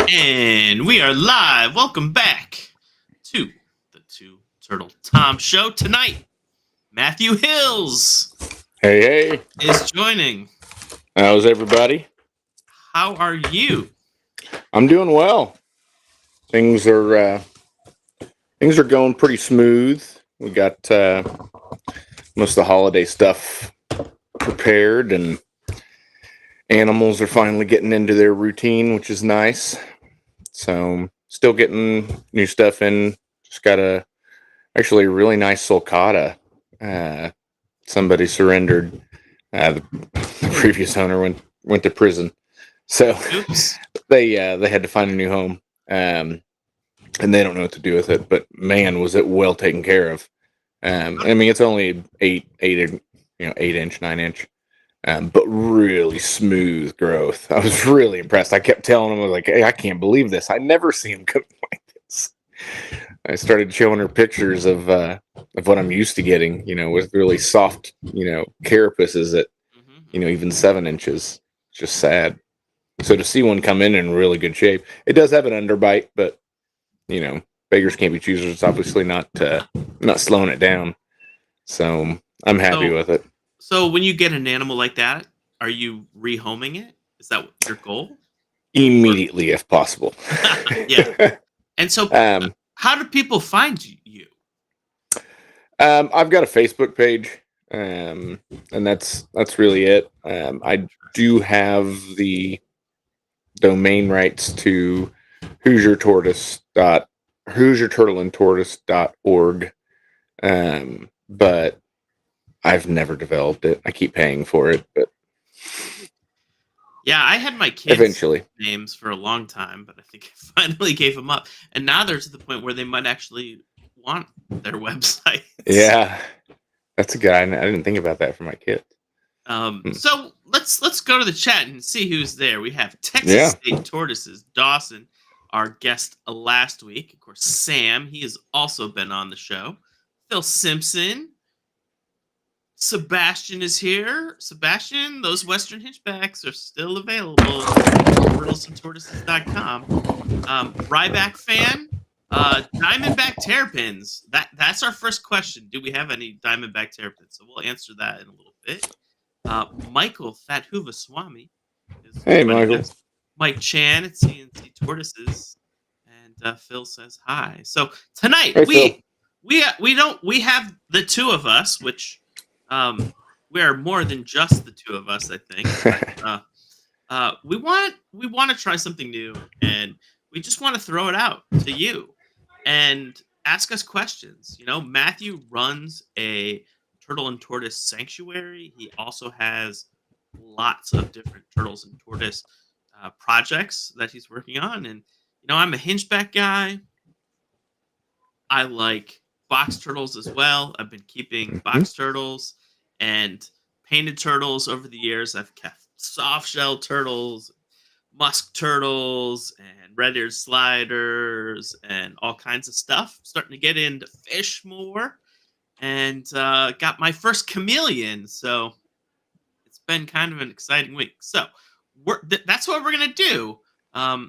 And we are live. Welcome back to the Two Turtle Tom Show. Tonight, Matthew Hills Hey, is joining. how's everybody? How are you? I'm doing well. Things are going pretty smooth. We got most of the holiday stuff prepared, and animals are finally getting into their routine, which is nice. So, still getting new stuff in. Just got a really nice sulcata. Somebody surrendered. The previous owner went to prison, so Oops. they had to find a new home, and they don't know what to do with it. But man, was it well taken care of. I mean, it's only 8-inch, 9-inch, but really smooth growth. I was really impressed. I kept telling him, I was like, "Hey, I can't believe this. I never see him come like this." I started showing her pictures of what I'm used to getting, with really soft, carapaces at, even 7 inches. Just sad. So to see one come in really good shape, it does have an underbite, but beggars can't be choosers. It's obviously not slowing it down. So I'm happy with it. So when you get an animal like that, are you rehoming it? Is that your goal? Immediately, if possible. Yeah. And so how do people find you? I've got a Facebook page, and that's really it. I do have the domain rights to HoosierTurtleandTortoise.org, but I've never developed it. I keep paying for it, but yeah, I had my kids' eventually names for a long time, but I think I finally gave them up. And now they're to the point where they might actually want their website. Yeah, that's a guy. I didn't think about that for my kids. So let's go to the chat and see who's there. We have Texas State Tortoises, Dawson, our guest last week. Of course, Sam, he has also been on the show. Phil Simpson. Sebastian is here. Sebastian, those Western Hinchbacks are still available at turtlesandtortoises.com. Ryback fan, Diamondback Terrapins. That's our first question. Do we have any Diamondback Terrapins? So we'll answer that in a little bit. Michael Thathuvaswamy is hey, Michael. us. Mike Chan at CNC Tortoises, and Phil says hi. So tonight Hey, we have the two of us, which we are more than just the two of us, I think. But, we want to try something new, and we just want to throw it out to you and ask us questions. Matthew runs a turtle and tortoise sanctuary. He also has lots of different turtles and tortoise projects that he's working on. And, I'm a Hinchback guy. I like box turtles as well. I've been keeping box turtles and painted turtles over the years. I've kept soft shell turtles, musk turtles, and red-eared sliders, and all kinds of stuff. Starting to get into fish more, and got my first chameleon. So it's been kind of an exciting week. So that's what we're gonna do.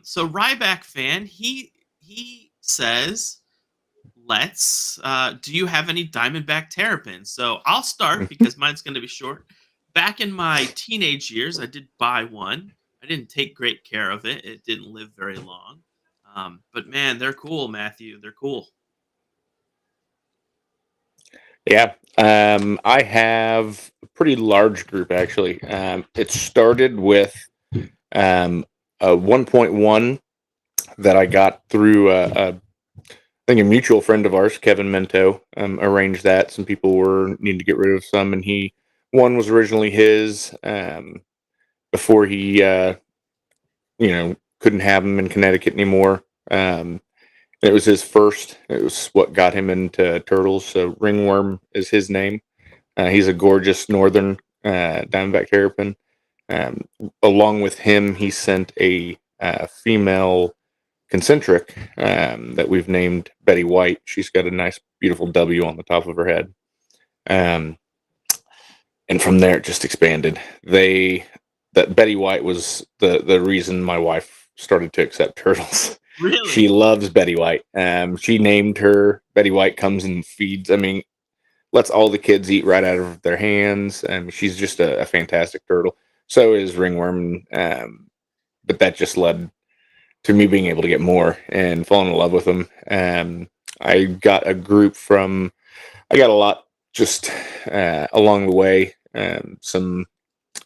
So Ryback fan, he says, let's do you have any Diamondback Terrapins? So I'll start because mine's going to be short. Back in my teenage years, I did buy one. I didn't take great care of it. It didn't live very long. But man, they're cool, Matthew. They're cool. Yeah. I have a pretty large group, actually. It started with a 1.1 that I got through I think a mutual friend of ours, Kevin Mento, arranged that. Some people were needing to get rid of some, and one was originally his before he, couldn't have them in Connecticut anymore. It was his first. It was what got him into turtles. So Ringworm is his name. He's a gorgeous northern Diamondback Terrapin. Along with him, he sent a female concentric that we've named Betty White. She's got a nice, beautiful W on the top of her head. And from there, it just expanded. That Betty White was the reason my wife started to accept turtles. Really? She loves Betty White. She named her Betty White. Comes and feeds. I mean, lets all the kids eat right out of their hands. She's just a fantastic turtle. So is Ringworm. But that just led to me being able to get more and falling in love with them. I got a group from. I got a lot just along the way.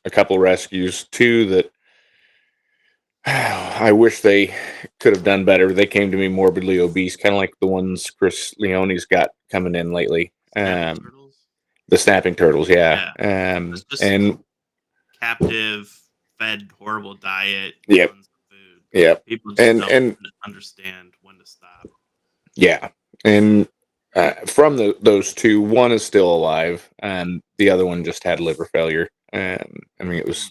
A couple rescues, two that I wish they could have done better. They came to me morbidly obese, kind of like the ones Chris Leone's got coming in lately. Snapping turtles? The snapping turtles, yeah. It's just And captive, fed horrible diet, Yep. tons of food. Yep. People just don't understand when to stop. Yeah. And from those two, one is still alive, and the other one just had liver failure. I mean, it was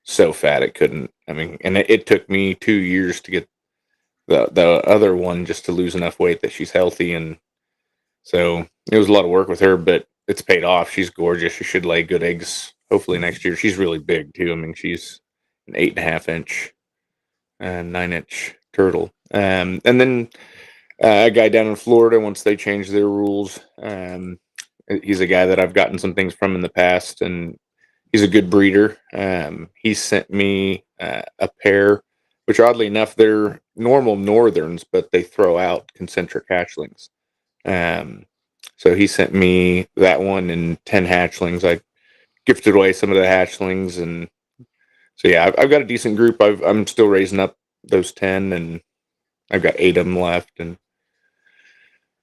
so fat it couldn't. I mean, and it took me 2 years to get the other one just to lose enough weight that she's healthy, and so it was a lot of work with her, but it's paid off. She's gorgeous. She should lay good eggs hopefully next year. She's really big too. I mean, she's an 8.5 inch and 9-inch turtle. And then a guy down in Florida, once they changed their rules, he's a guy that I've gotten some things from in the past, and he's a good breeder. He sent me a pair, which oddly enough, they're normal northerns, but they throw out concentric hatchlings. So he sent me that one and 10 hatchlings. I gifted away some of the hatchlings, and so yeah, I've got a decent group. I'm still raising up those 10, and I've got 8 of them left, and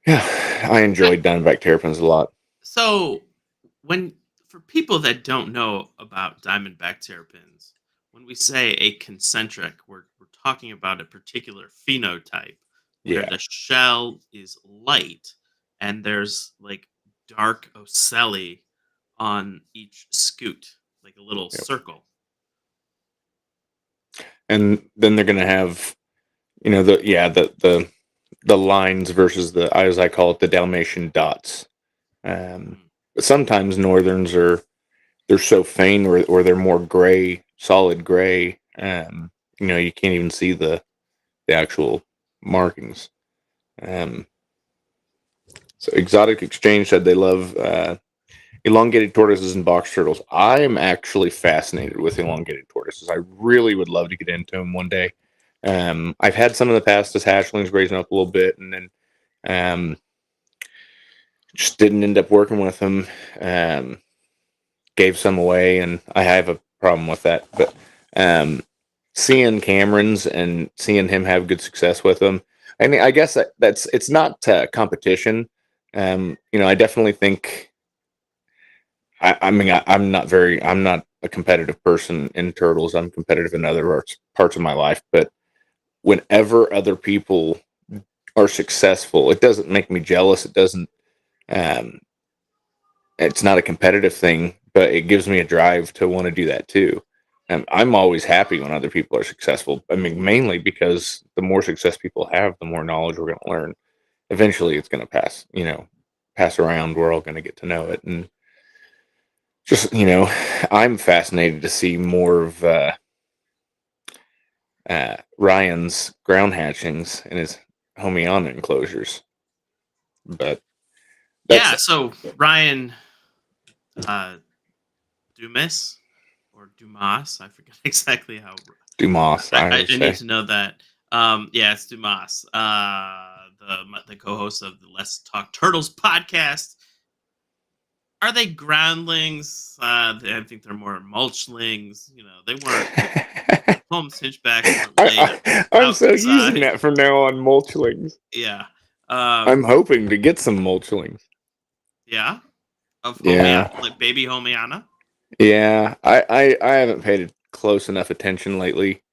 yeah, I enjoyed Diamondback terrapins a lot. So, for people that don't know about Diamondback terrapins, when we say a concentric, we're talking about a particular phenotype where Yeah. the shell is light and there's like dark ocelli on each scute, like a little circle. And then they're gonna have, the lines versus the, as I call it, the Dalmatian dots. But sometimes northerns they're so faint, or they're more gray, solid gray. You can't even see the actual markings. So Exotic Exchange said they love elongated tortoises and box turtles. I'm actually fascinated with elongated tortoises. I really would love to get into them one day. I've had some in the past as hatchlings, raising up a little bit, and then just didn't end up working with them. Gave some away, and I have a problem with that. But seeing Cameron's and seeing him have good success with them, I mean, I guess it's not competition. I definitely think. I'm not a competitive person in turtles. I'm competitive in other parts of my life, but whenever other people are successful, it doesn't make me jealous. It doesn't. It's not a competitive thing, but it gives me a drive to want to do that too. I'm always happy when other people are successful. I mean, mainly because the more success people have, the more knowledge we're going to learn. Eventually, it's going to pass around. We're all going to get to know it, and just I'm fascinated to see more of Ryan's ground hatchings and his Homiana enclosures. But yeah, so Ryan Dumas or Dumas, I forget exactly how. Dumas, I need to know that. Yeah, it's Dumas, the co-host of the Let's Talk Turtles podcast. Are they groundlings? I think they're more mulchlings. They weren't. Holmes Hinchbacks weren't I'm so using that from now on, mulchlings. Yeah. I'm hoping to get some mulchlings. Yeah. Of Homiana, like baby Homiana. Yeah, I haven't paid close enough attention lately,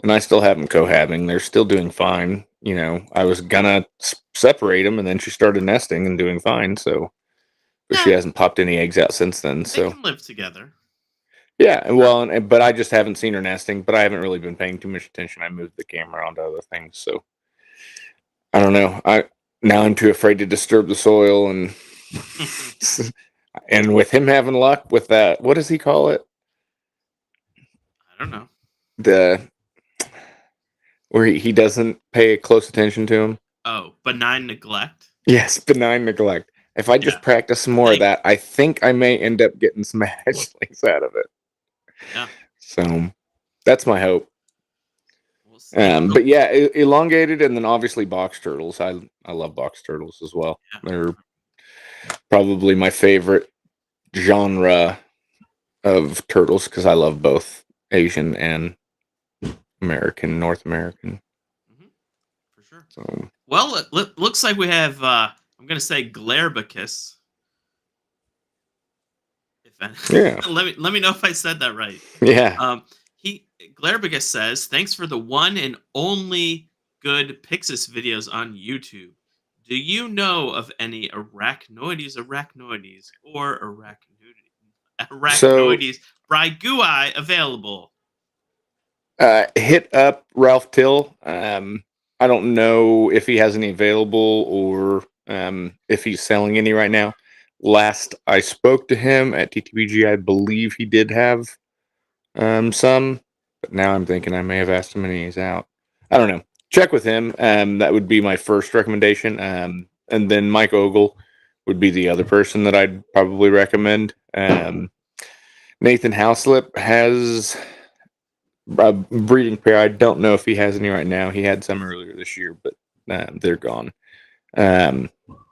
and I still have them cohabbing. They're still doing fine. I was gonna separate them, and then she started nesting and doing fine. So, but she hasn't popped any eggs out since then. So they can live together. Yeah, well, but I just haven't seen her nesting. But I haven't really been paying too much attention. I moved the camera onto other things, so I don't know. I'm too afraid to disturb the soil, and and with him having luck with that, what does he call it? I don't know. where he doesn't pay close attention to him. Oh, benign neglect. Yes, benign neglect. If I just Yeah. practice some more of Like, that, I think I may end up getting some hatchlings out of it. yeah. So that's my hope. We'll see. So, But yeah, elongated, and then obviously box turtles. I love box turtles as well. yeah. They're probably my favorite genre of turtles because I love both Asian and American, North American. Mhm, for sure. So Well, it looks like we have. I'm gonna say Glarbicus. If yeah, let me know if I said that right. yeah. Um, he Glarbicus says, "Thanks for the one and only good Pixis videos on YouTube. Do you know of any arachnoides, or So arachnoides brygui available?" hit up Ralph Till. I don't know if he has any available or if he's selling any right now. Last I spoke to him at TTBG, I believe he did have some, but now I'm thinking I may have asked him and he's out. I don't know. Check with him. That would be my first recommendation. And then Mike Ogle would be the other person that I'd probably recommend. Nathan Houslip has a breeding pair. I don't know if he has any right now. He had some earlier this year, but they're gone.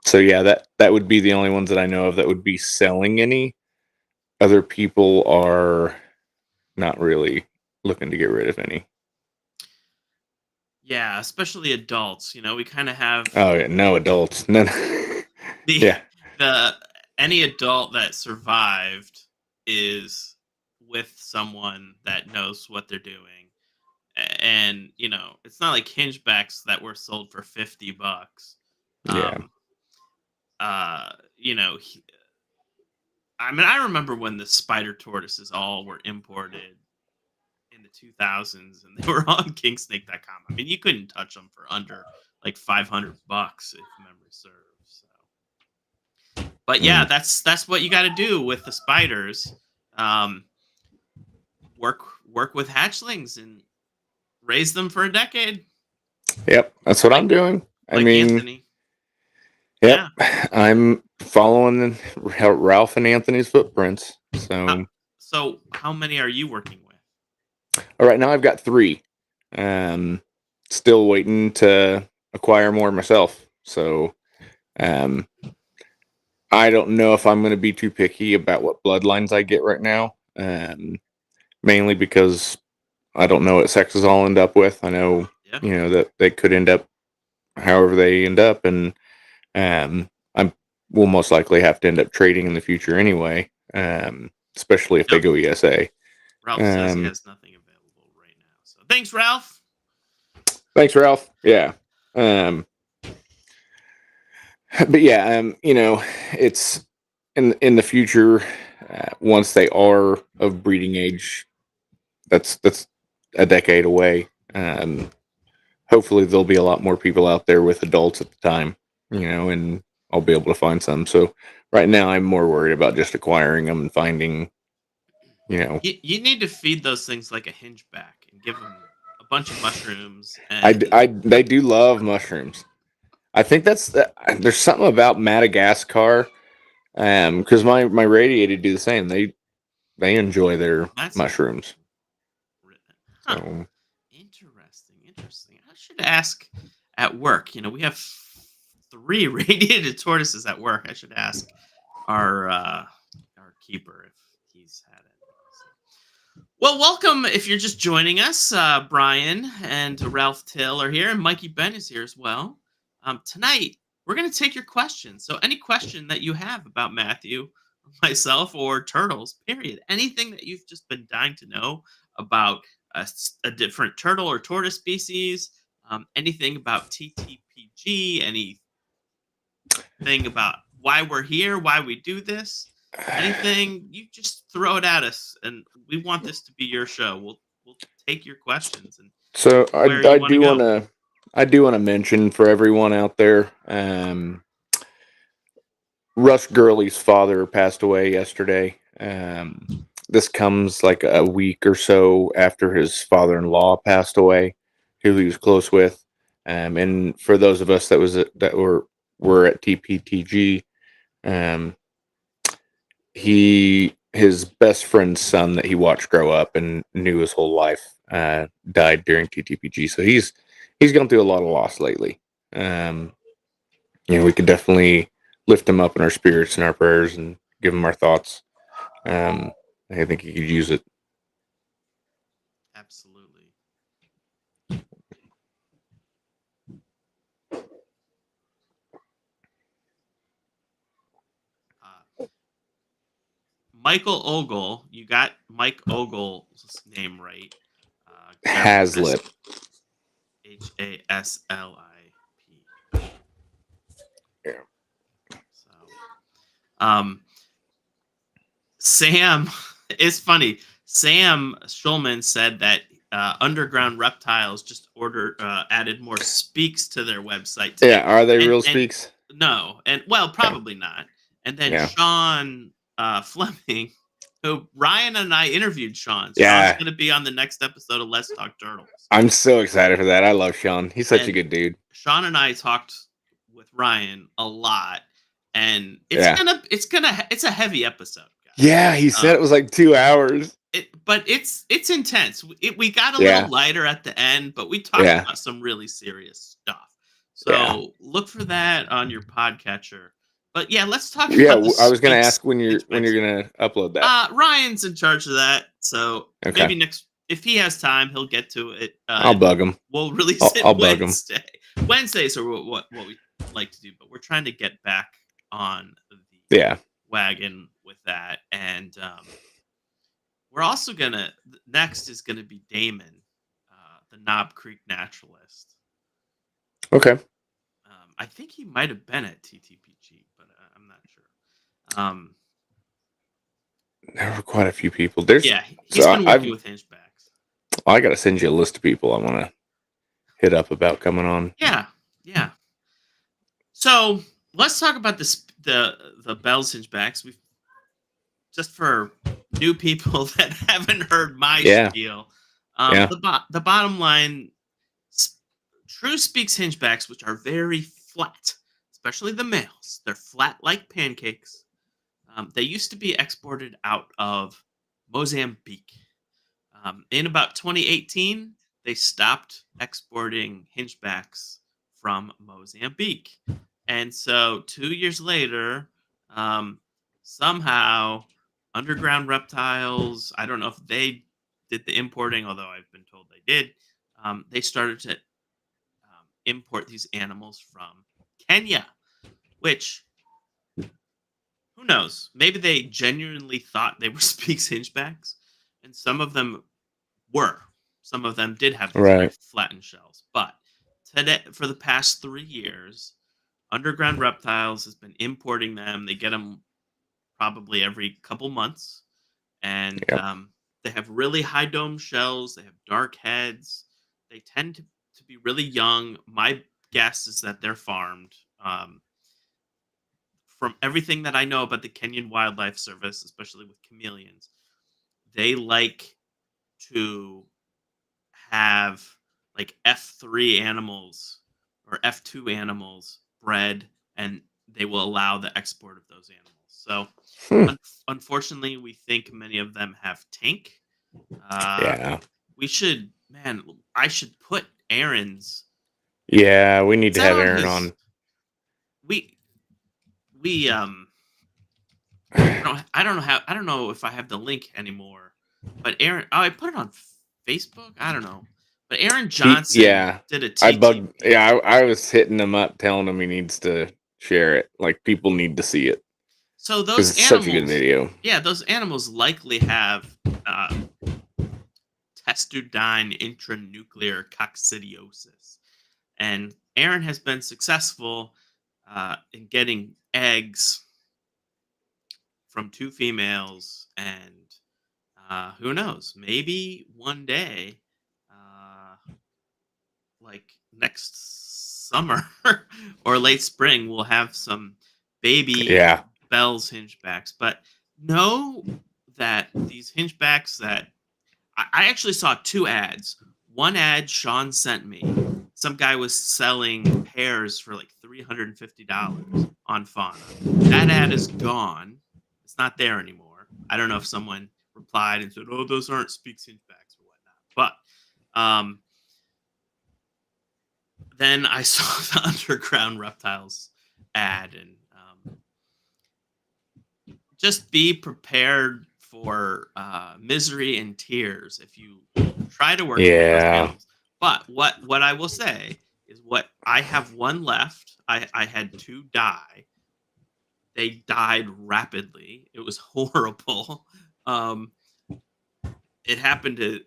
So yeah, that would be the only ones that I know of that would be selling any. Other people are not really looking to get rid of any. Yeah, especially adults. We kind of have Oh yeah, no adults. None. the Yeah, the any adult that survived is with someone that knows what they're doing. And it's not like hingebacks that were sold for $50. yeah, um uh you know he- I mean, I remember when the spider tortoises all were imported in the 2000s, and they were on kingsnake.com. I mean, you couldn't touch them for under like $500 if memory serves. But yeah, mm, that's what you got to do with the spiders. Um, work with hatchlings and raise them for a decade, yep. That's what like I'm doing. I like mean, Anthony. yep. Yeah. I'm following Ralph and Anthony's footprints. How, So so how many are you working with? all right, now I've got 3. Um, Still waiting to acquire more myself. So um, I don't know if I'm going to be too picky about what bloodlines I get right now. Mainly because I don't know what sexes I'll end up with. I know, Yeah. that they could end up however they end up, and I will most likely have to end up trading in the future anyway, especially if they Yep. go ESA. Ralph says he Um, has nothing available right now. So thanks, Ralph. Thanks, Ralph. Yeah. But yeah, it's in the future once they are of breeding age. That's a decade away. Hopefully there'll be a lot more people out there with adults at the time, and I'll be able to find some. So right now I'm more worried about just acquiring them and finding, You need to feed those things like a hingeback and give them a bunch of mushrooms and they do love mushrooms. I think there's something about Madagascar, because my radiated do the same. They enjoy their that's mushrooms. huh. So Interesting. I should ask at work. We have 3 radiated tortoises at work. I should ask our keeper if he's had it. Well, welcome if you're just joining us. Brian and Ralph Till are here, and Mikey Ben is here as well. Tonight, we're going to take your questions. So, any question that you have about Matthew, myself, or turtles, period, anything that you've just been dying to know about a different turtle or tortoise species, anything about TTPG, anything about why we're here, why we do this, anything, you just throw it at us, and we want this to be your show. We'll take your questions and so I, where you I want to do go. want to I do want to mention for everyone out there, Russ Gurley's father passed away yesterday. This comes like a week or so after his father-in-law passed away, who he was close with. And for those of us that were at TPTG, his best friend's son that he watched grow up and knew his whole life died during TTPG. So he's gone through a lot of loss lately. We could definitely lift him up in our spirits and our prayers and give him our thoughts. I think he could use it. Absolutely. Michael Ogle, you got Mike Ogle's name right. Hazlitt. HASLIP. Yeah. So, Sam, it's funny. Sam Schulman said that Underground Reptiles just added more speaks to their website today. Yeah, are they real speaks? No, and well, probably not. And then Sean Fleming, who Ryan and I interviewed Sean. Sean's going to be on the next episode of Let's Talk Turtles. I'm so excited for that. I love Sean. He's such a good dude. Sean and I talked with Ryan a lot, and it's a heavy episode. Guys. Yeah, he said it was like 2 hours. But it's intense. We got a little lighter at the end, but we talked about some really serious stuff. So look for that on your podcatcher. But yeah, let's talk about I was going to ask when you're going to upload that. Ryan's in charge of that. So maybe if he has time, he'll get to it. I'll bug him. We'll release it Wednesday. Wednesdays are what we like to do, but we're trying to get back on the wagon with that. And we're also next is gonna be Damon, the Knob Creek naturalist. Okay. I think he might have been at TTPG, but I'm not sure. There were quite a few people. He's been working with Hinchbacks. I got to send you a list of people I want to hit up about coming on. Yeah. So let's talk about the Bell's Hinchbacks. We've just for new people that haven't heard my spiel. The bottom line. True Speaks Hinchbacks, which are very flat, especially the males. They're flat like pancakes. They used to be exported out of Mozambique. In about 2018, they stopped exporting Hinchbacks from Mozambique. And so 2 years later, somehow Underground Reptiles, I don't know if they did the importing, although I've been told they did, they started to import these animals from Kenya, which, who knows? Maybe they genuinely thought they were Speaks Hinchbacks, and some of them were. Some of them did have flattened shells. But today, for the past 3 years, Underground Reptiles has been importing them. They get them probably every couple months, and they have really high dome shells. They have dark heads. They tend to be really young. My guess is that they're farmed. From everything that I know about the Kenyan Wildlife Service, especially with chameleons, they like to have like F3 animals or F2 animals bred, and they will allow the export of those animals. So unfortunately, we think many of them have tank. I should put Aaron's. Yeah, we need to have Aaron on. I don't know if I have the link anymore. But Aaron, I put it on Facebook. I don't know. But Aaron Johnson did a TTP. I was hitting him up, telling him he needs to share it. Like, people need to see it. So those animals, such a good video. Yeah, those animals likely have testodyne intranuclear coccidiosis. And Aaron has been successful in getting eggs from 2 females, and who knows? Maybe one day, like next summer or late spring, we'll have some baby Bell's Hinchbacks. But know that these Hinchbacks that I actually saw 2 ads. one ad Sean sent me, some guy was selling pairs for like $350 on Fauna. That ad is gone. It's not there anymore. I don't know if someone replied and said, "Oh, those aren't Speaks Hinchbacks or whatnot." But then I saw the Underground Reptiles ad, and just be prepared for misery and tears if you try to work with those animals. But what I will say is, what I have one left. I had two die. They died rapidly. It was horrible. It happened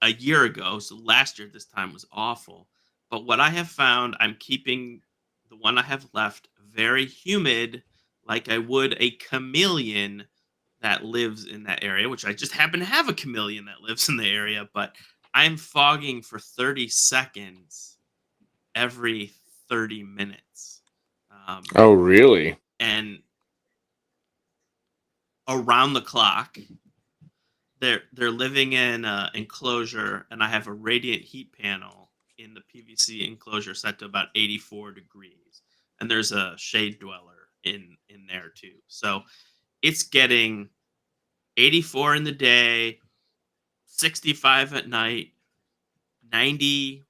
a year ago, so last year this time was awful. But what I have found, I'm keeping the one I have left very humid, like I would a chameleon that lives in that area, which I just happen to have a chameleon that lives in the area, but I'm fogging for 30 seconds every 30 minutes. Oh, really? And around the clock, they're living in an enclosure, and I have a radiant heat panel in the PVC enclosure set to about 84 degrees, and there's a shade dweller in there too. So it's getting 84 in the day, 65 at night, 90%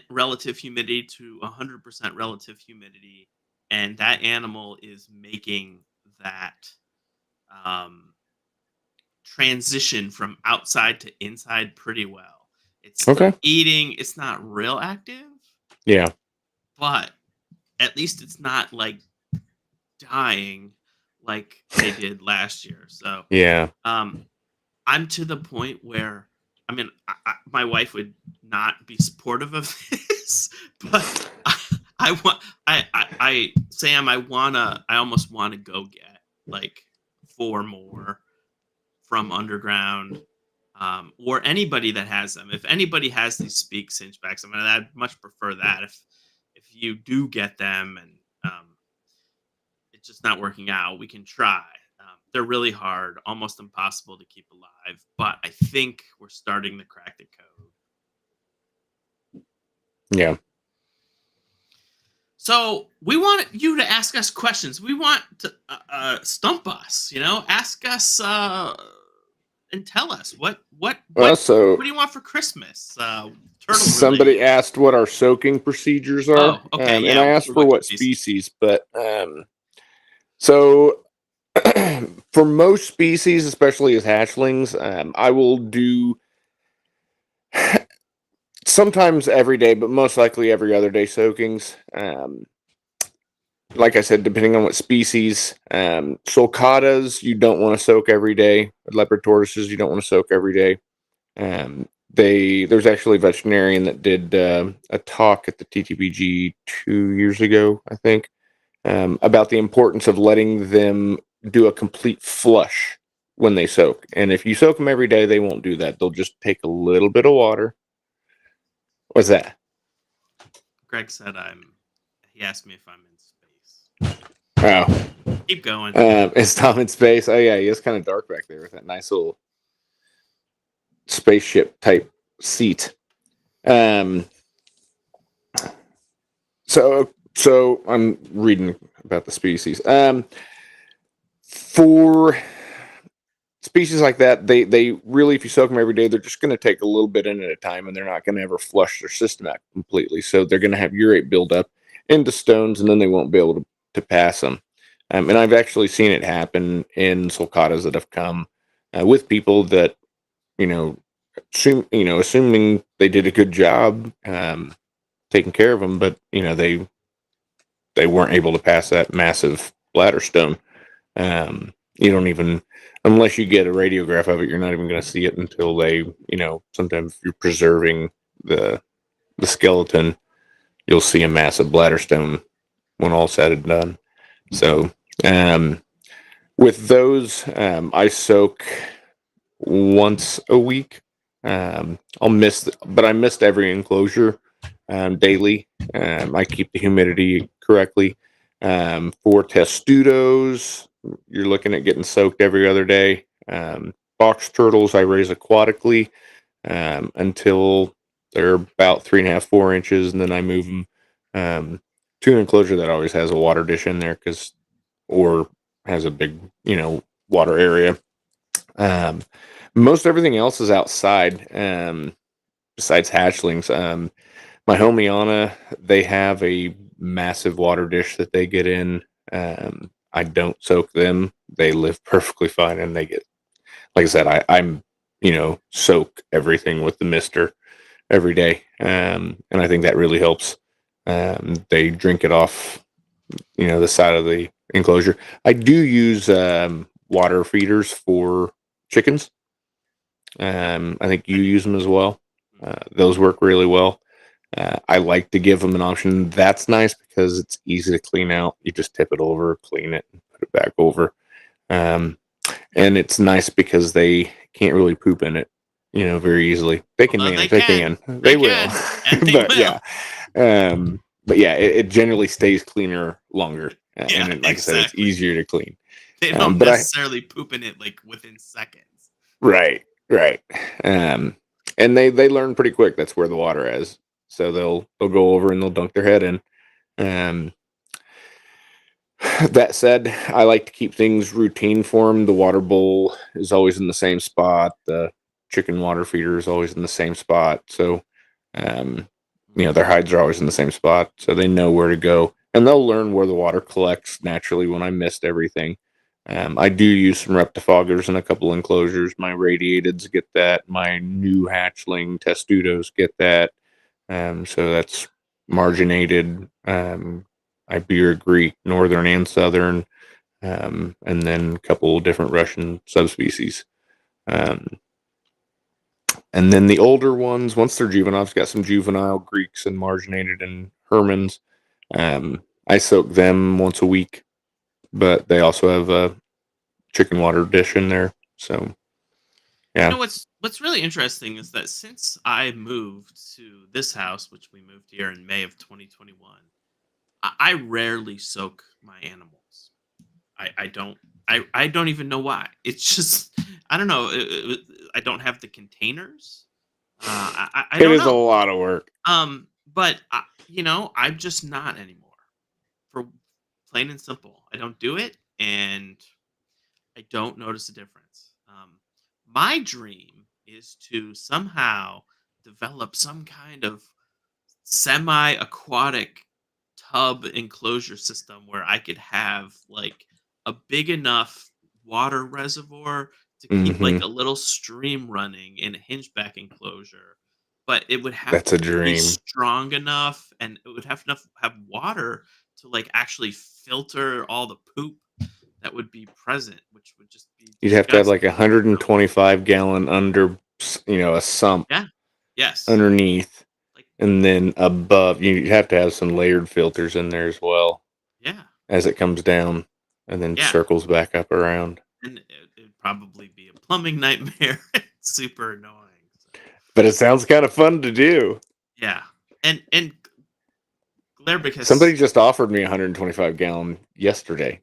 relative humidity to 100% relative humidity, and that animal is making that transition from outside to inside pretty well. It's still Okay. eating. It's not real active, Yeah. but at least it's not like dying like they did last year. So Yeah. I'm to the point where, I mean, my wife would not be supportive of this, but Sam, I almost want to go get like 4 more from Underground, or anybody that has them. If anybody has these Speaks Hinchbacks, I mean, I'd much prefer that. If you do get them and it's just not working out, we can try. They're really hard, almost impossible to keep alive, but I think we're starting to crack the code. Yeah. So we want you to ask us questions. We want to stump us. Ask us and tell us what So do you want for Christmas? Turtle somebody related. asked what our soaking procedures are. Oh, okay, And yeah, I asked for for what what species, but so for most species, especially as hatchlings, I will do sometimes every day, but most likely every other day soakings. Like I said, depending on what species, sulcatas you don't want to soak every day. Leopard tortoises you don't want to soak every day. There's actually a veterinarian that did a talk at the TTBG 2 years ago, I think, about the importance of letting them do a complete flush when they soak. And if you soak them every day, they won't do that. They'll just take a little bit of water. What's that? Greg said he asked me if I'm in space. Oh. Keep going. Is Tom in space? Oh yeah, he is kind of dark back there with that nice little spaceship type seat. So I'm reading about the species. For species like that, they really, if you soak them every day, they're just going to take a little bit in at a time, and they're not going to ever flush their system out completely. So they're going to have urate build up into stones, and then they won't be able to pass them. And I've actually seen it happen in sulcatas that have come with people that, assuming they did a good job taking care of them, but they weren't able to pass that massive bladder stone. You don't even, unless you get a radiograph of it, you're not even going to see it until they, sometimes if you're preserving the skeleton, you'll see a massive bladder stone when all said and done. So, with those, I soak once a week. I missed every enclosure daily. I keep the humidity correctly. For testudos, you're looking at getting soaked every other day. Box turtles I raise aquatically. until they're about 3.5, 4 inches, and then I move them to an enclosure that always has a water dish in there, or has a big, water area. Most everything else is outside, besides hatchlings. My homie Anna, they have a massive water dish that they get in. I don't soak them. They live perfectly fine, and they get, like I said, I'm soak everything with the mister every day, and I think that really helps. They drink it off, the side of the enclosure. I do use water feeders for chickens. I think you use them as well. Those work really well. I like to give them an option. That's nice because it's easy to clean out. You just tip it over, clean it, and put it back over. And it's nice because they can't really poop in it, very easily. They can manage. They can. They will. And they but will. yeah, it generally stays cleaner longer. And like I said, it's easier to clean. They don't necessarily poop in it like within seconds. Right. And they learn pretty quick. That's where the water is. So they'll go over and they'll dunk their head in. That said, I like to keep things routine for them. The water bowl is always in the same spot. The chicken water feeder is always in the same spot. So, their hides are always in the same spot. So they know where to go. And they'll learn where the water collects naturally when I mist everything. I do use some Reptifoggers in a couple enclosures. My radiateds get that. My new hatchling testudos get that. So that's marginated, Iberia Greek, Northern and Southern, and then a couple different Russian subspecies. And then the older ones, once they're juvenile, I've got some juvenile Greeks and marginated and Hermans. I soak them once a week, but they also have a chicken water dish in there. So, yeah. What's really interesting is that since I moved to this house, which we moved here in May of 2021, I rarely soak my animals. I don't even know why. It's just I don't know. I don't have the containers. I It don't is know. a lot of work. But I'm just not anymore. For plain and simple, I don't do it, and I don't notice a difference. My dream is to somehow develop some kind of semi-aquatic tub enclosure system where I could have like a big enough water reservoir to keep like a little stream running in a hinchback enclosure, but it would have That's a to be dream. strong enough, and it would have water to like actually filter all the poop that would be present, which would just be You'd have to have like disgusting. 125 gallon under, a sump Yeah. Yes. underneath, Like and then above you'd have to have some layered filters in there as well yeah. as it comes down and then Yeah. circles back up around. And it'd probably be a plumbing nightmare. Super annoying. So, But it sounds kind of fun to do. yeah. And Blair, because Somebody just offered me 125 gallon yesterday.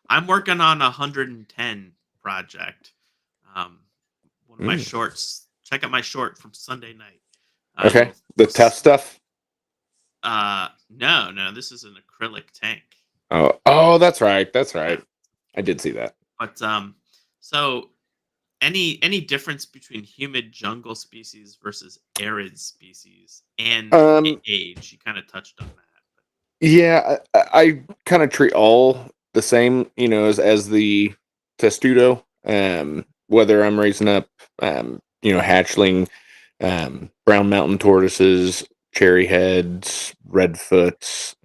I'm working on a 110 project. One of my shorts. Check out my short from Sunday night. Okay. The tough stuff? No, this is an acrylic tank. Oh, that's right. I did see that. But so any difference between humid jungle species versus arid species and age? You kind of touched on that. Yeah, I kind of treat all the same, as the testudo. Whether I'm raising up, hatchling, brown mountain tortoises, cherry heads, redfoots.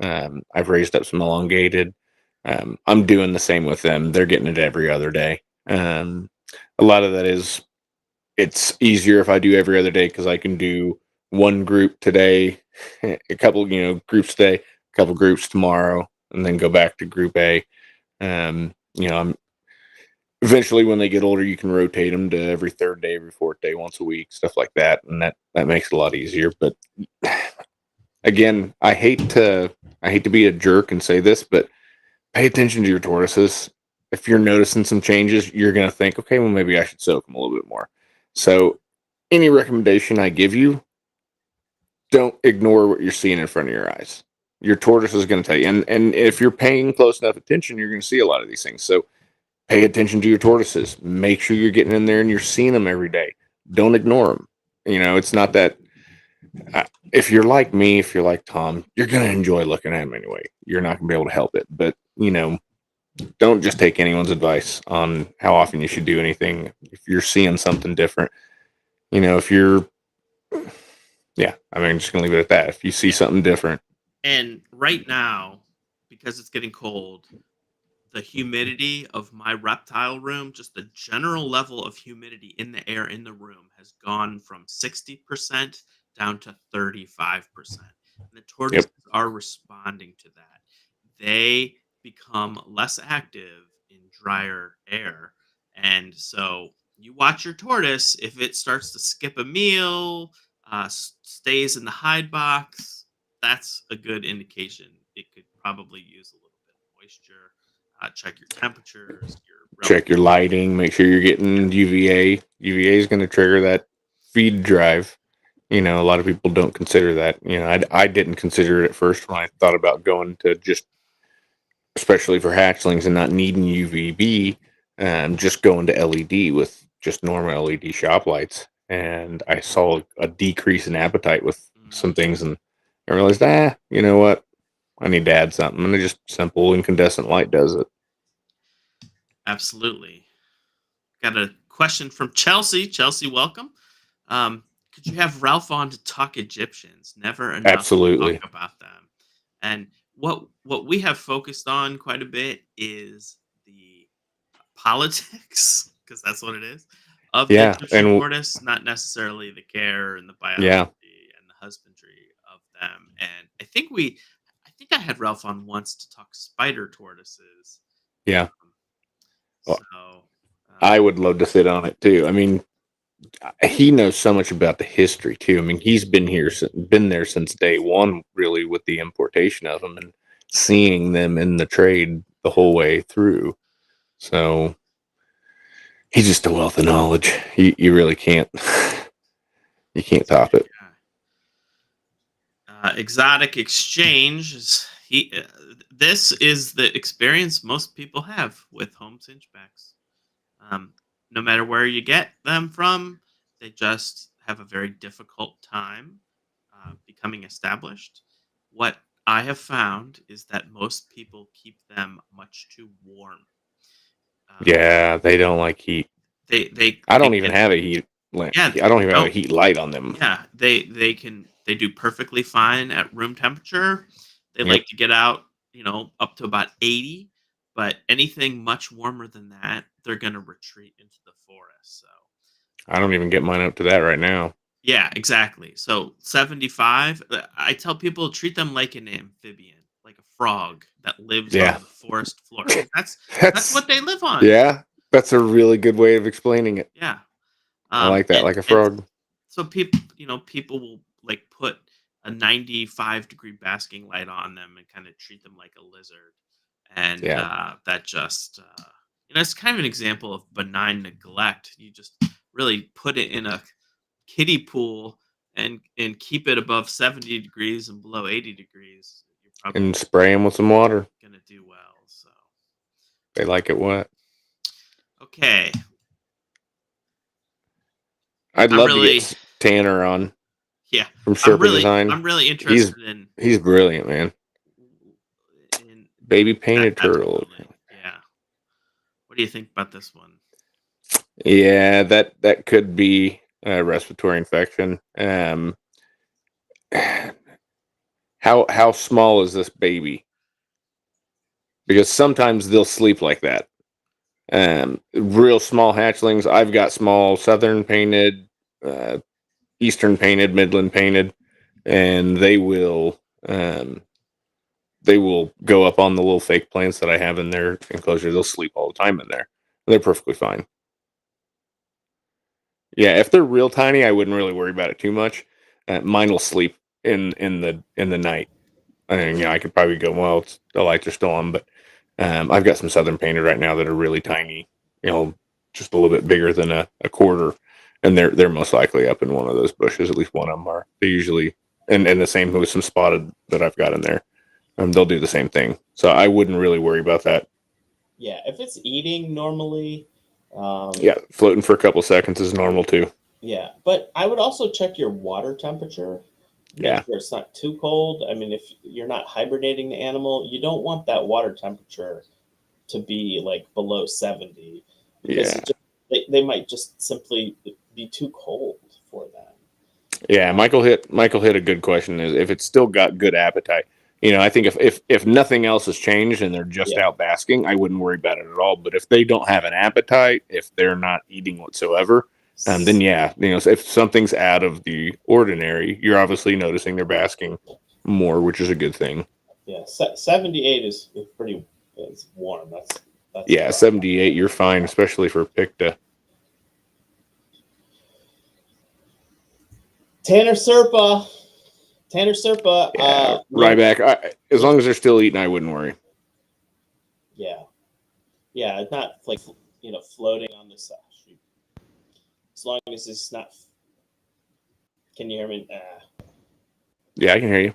I've raised up some elongated. I'm doing the same with them. They're getting it every other day. A lot of that is, it's easier if I do every other day because I can do one group today, a couple, groups today, a couple groups tomorrow, and then go back to group A. I'm eventually, when they get older, you can rotate them to every third day, every fourth day, once a week, stuff like that, and that makes it a lot easier. But again, I hate to be a jerk and say this, but pay attention to your tortoises. If you're noticing some changes, you're going to think, okay, well, maybe I should soak them a little bit more. So any recommendation I give you, don't ignore what you're seeing in front of your eyes. Your tortoise is going to tell you, and if you're paying close enough attention, you're going to see a lot of these things. So pay attention to your tortoises. Make sure you're getting in there and you're seeing them every day. Don't ignore them. It's not that. If you're like me, if you're like Tom, you're going to enjoy looking at them anyway. You're not going to be able to help it. But, don't just take anyone's advice on how often you should do anything. If you're seeing something different, if you're, I'm just going to leave it at that. If you see something different. And right now, because it's getting cold, the humidity of my reptile room, just the general level of humidity in the air in the room, has gone from 60% down to 35%. And the tortoises are responding to that. They become less active in drier air. And so you watch your tortoise, if it starts to skip a meal, stays in the hide box, that's a good indication. It could probably use a little bit of moisture. Check your temperatures, check your lighting, make sure you're getting UVA. UVA is going to trigger that feed drive. A lot of people don't consider that. I didn't consider it at first when I thought about going to just, especially for hatchlings and not needing UVB, just going to LED with just normal LED shop lights. And I saw a decrease in appetite with some things, and I realized, you know what? I need to add something, and just simple incandescent light does it. Absolutely. Got a question from Chelsea. Chelsea, welcome. Could you have Ralph on to talk Egyptians? Never enough Absolutely. to talk about them. And what we have focused on quite a bit is the politics, because that's what it is, of the Egyptian tortoise, not necessarily the care and the biology and the husbandry of them. And I think I had Ralph on once to talk spider tortoises. Yeah. I would love to sit on it too. I mean, he knows so much about the history too. I mean, he's been there since day one, really, with the importation of them and seeing them in the trade the whole way through. So he's just a wealth of knowledge. You really can't. You can't top it. Exotic exchange is this is the experience most people have with home Hinchbacks. No matter where you get them from, they just have a very difficult time becoming established. What I have found is that most people keep them much too warm. They don't like heat. I don't even have a heat lamp. I don't even have a heat light on them. Yeah, they do perfectly fine at room temperature. They like to get out, up to about 80. But anything much warmer than that, they're going to retreat into the forest. So I don't even get mine up to that right now. Yeah, exactly. So 75, I tell people treat them like an amphibian, like a frog that lives on the forest floor. That's what they live on. Yeah, that's a really good way of explaining it. Yeah. I like that, like a frog. So people will like put a 95-degree basking light on them and kind of treat them like a lizard. And that just, it's kind of an example of benign neglect. You just really put it in a kiddie pool and keep it above 70 degrees and below 80 degrees. You're probably and spray them with some water. Going to do well. So they like it wet. Okay. I'd love to get Tanner on. Yeah. From Serpa Design. I'm really interested He's brilliant, man. Baby painted turtle. Yeah. What do you think about this one? Yeah, that could be a respiratory infection. How small is this baby? Because sometimes they'll sleep like that. Real small hatchlings. I've got small southern painted, eastern painted, midland painted, and they will go up on the little fake plants that I have in their enclosure. They'll sleep all the time in there. They're perfectly fine. Yeah, if they're real tiny, I wouldn't really worry about it too much. Mine will sleep in the night. And I could probably go, well, the lights are still on, but I've got some southern painted right now that are really tiny, just a little bit bigger than a quarter. and they're most likely up in one of those bushes. At least one of them are. They usually, and the same with some spotted that I've got in there. They'll do the same thing. So I wouldn't really worry about that. Yeah, if it's eating normally. Yeah, floating for a couple seconds is normal too. Yeah, but I would also check your water temperature. Yeah. Make sure it's not too cold. I mean, if you're not hibernating the animal, you don't want that water temperature to be like below 70 because Yeah. they might just simply be too cold for them. Yeah, Michael hit a good question. Is if it's still got good appetite. You know, I think if nothing else has changed and they're just Yeah. out basking, I wouldn't worry about it at all. But if they don't have an appetite, if they're not eating whatsoever, then yeah, you know, if something's out of the ordinary, you're obviously noticing they're basking more, which is a good thing. Yeah, 78 is pretty it's warm. That's Yeah, rough. 78, you're fine, especially for Picta. Tanner Serpa. Yeah, Ryback. As long as they're still eating, I wouldn't worry. Yeah, it's not like floating on the side. As long as it's not. Can you hear me? Yeah, I can hear you.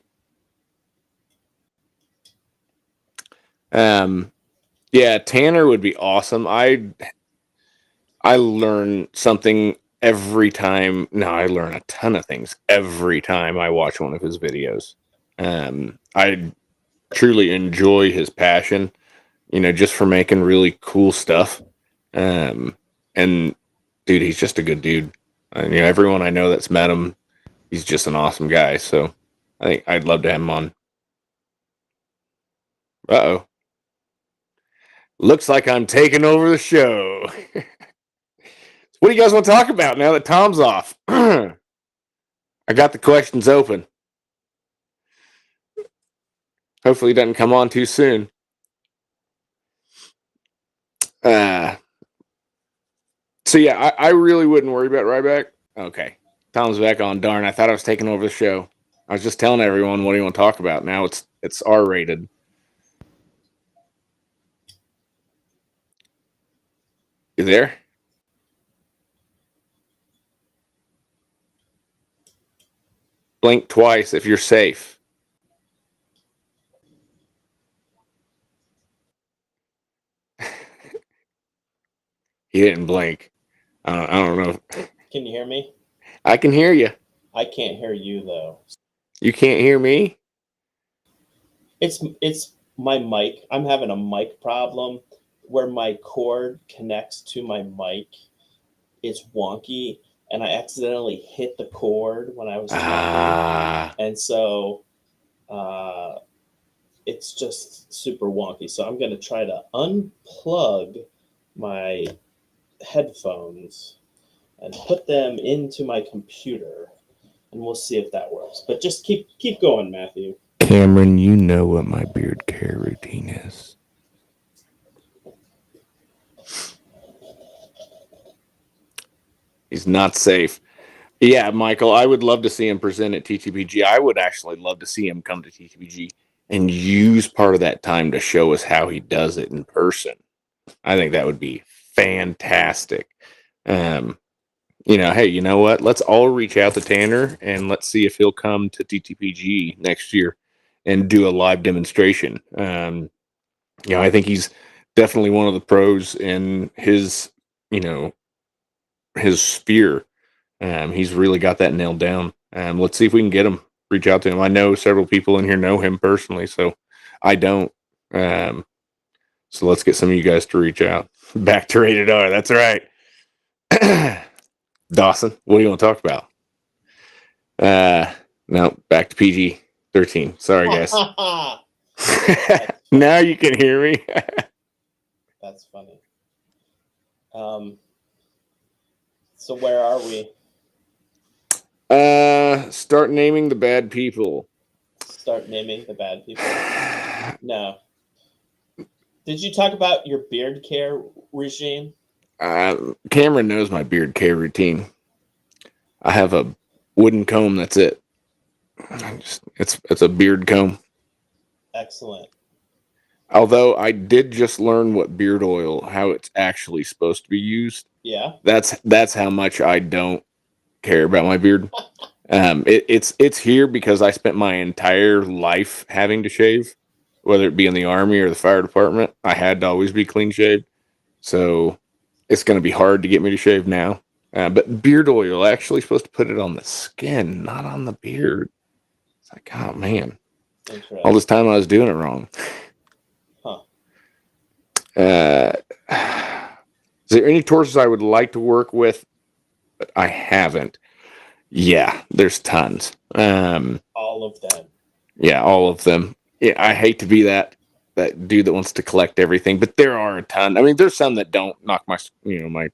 Yeah, Tanner would be awesome. I learn something every time. No, I learn a ton of things every time I watch one of his videos. I truly enjoy his passion, you know, just for making really cool stuff. And dude, he's just a good dude. You know, everyone I know that's met him, he's just an awesome guy. So I think I'd love to have him on. Uh-oh. Looks like I'm taking over the show. What do you guys want to talk about now that Tom's off? I got the questions open. Hopefully it doesn't come on too soon. So yeah, I really wouldn't worry about Ryback. Okay. Tom's back on. Darn, I thought I was taking over the show. I was just telling everyone what do you want to talk about. Now it's R-rated. You there? Blink twice if you're safe. He didn't blink. I don't know. Can you hear me? I can hear you. I can't hear you though. You can't hear me? It's my mic. I'm having a mic problem where my cord connects to my mic. It's wonky, and I accidentally hit the cord when I was talking, and so it's just super wonky. So I'm going to try to unplug my headphones and put them into my computer, and we'll see if that works. But just keep going, Matthew. Cameron, you know what my beard care routine is. He's not safe. Yeah, Michael, I would love to see him present at TTPG. I would actually love to see him come to TTPG and use part of that time to show us how he does it in person. I think that would be fantastic. You know, hey, you know what? Let's all reach out to Tanner and let's see if he'll come to TTPG next year and do a live demonstration. You know, I think he's definitely one of the pros in his, you know, his sphere. He's really got that nailed down. Let's see if we can get him, reach out to him. I know several people in here know him personally, so I don't. So let's get some of you guys to reach out. Back to Rated R. That's right. Dawson, what do you want to talk about? No, back to PG-13. Sorry, guys. Now you can hear me. That's funny. So where are we? Start naming the bad people. Start naming the bad people? No. Did you talk about your beard care regime? Cameron knows my beard care routine. I have a wooden comb. That's it. It's a beard comb. Excellent. Although I did just learn what beard oil, how it's actually supposed to be used. Yeah. That's how much I don't care about my beard. It's here because I spent my entire life having to shave, whether it be in the army or the fire department. I had to always be clean shaved, so it's going to be hard to get me to shave now. But beard oil, actually supposed to put it on the skin, not on the beard. It's like, oh man, all this time I was doing it wrong. Huh. Is there any tortoises I would like to work with, but I haven't? Yeah, there's tons. All of them. Yeah, all of them. Yeah, I hate to be that dude that wants to collect everything, but there are a ton. I mean, there's some that don't knock my my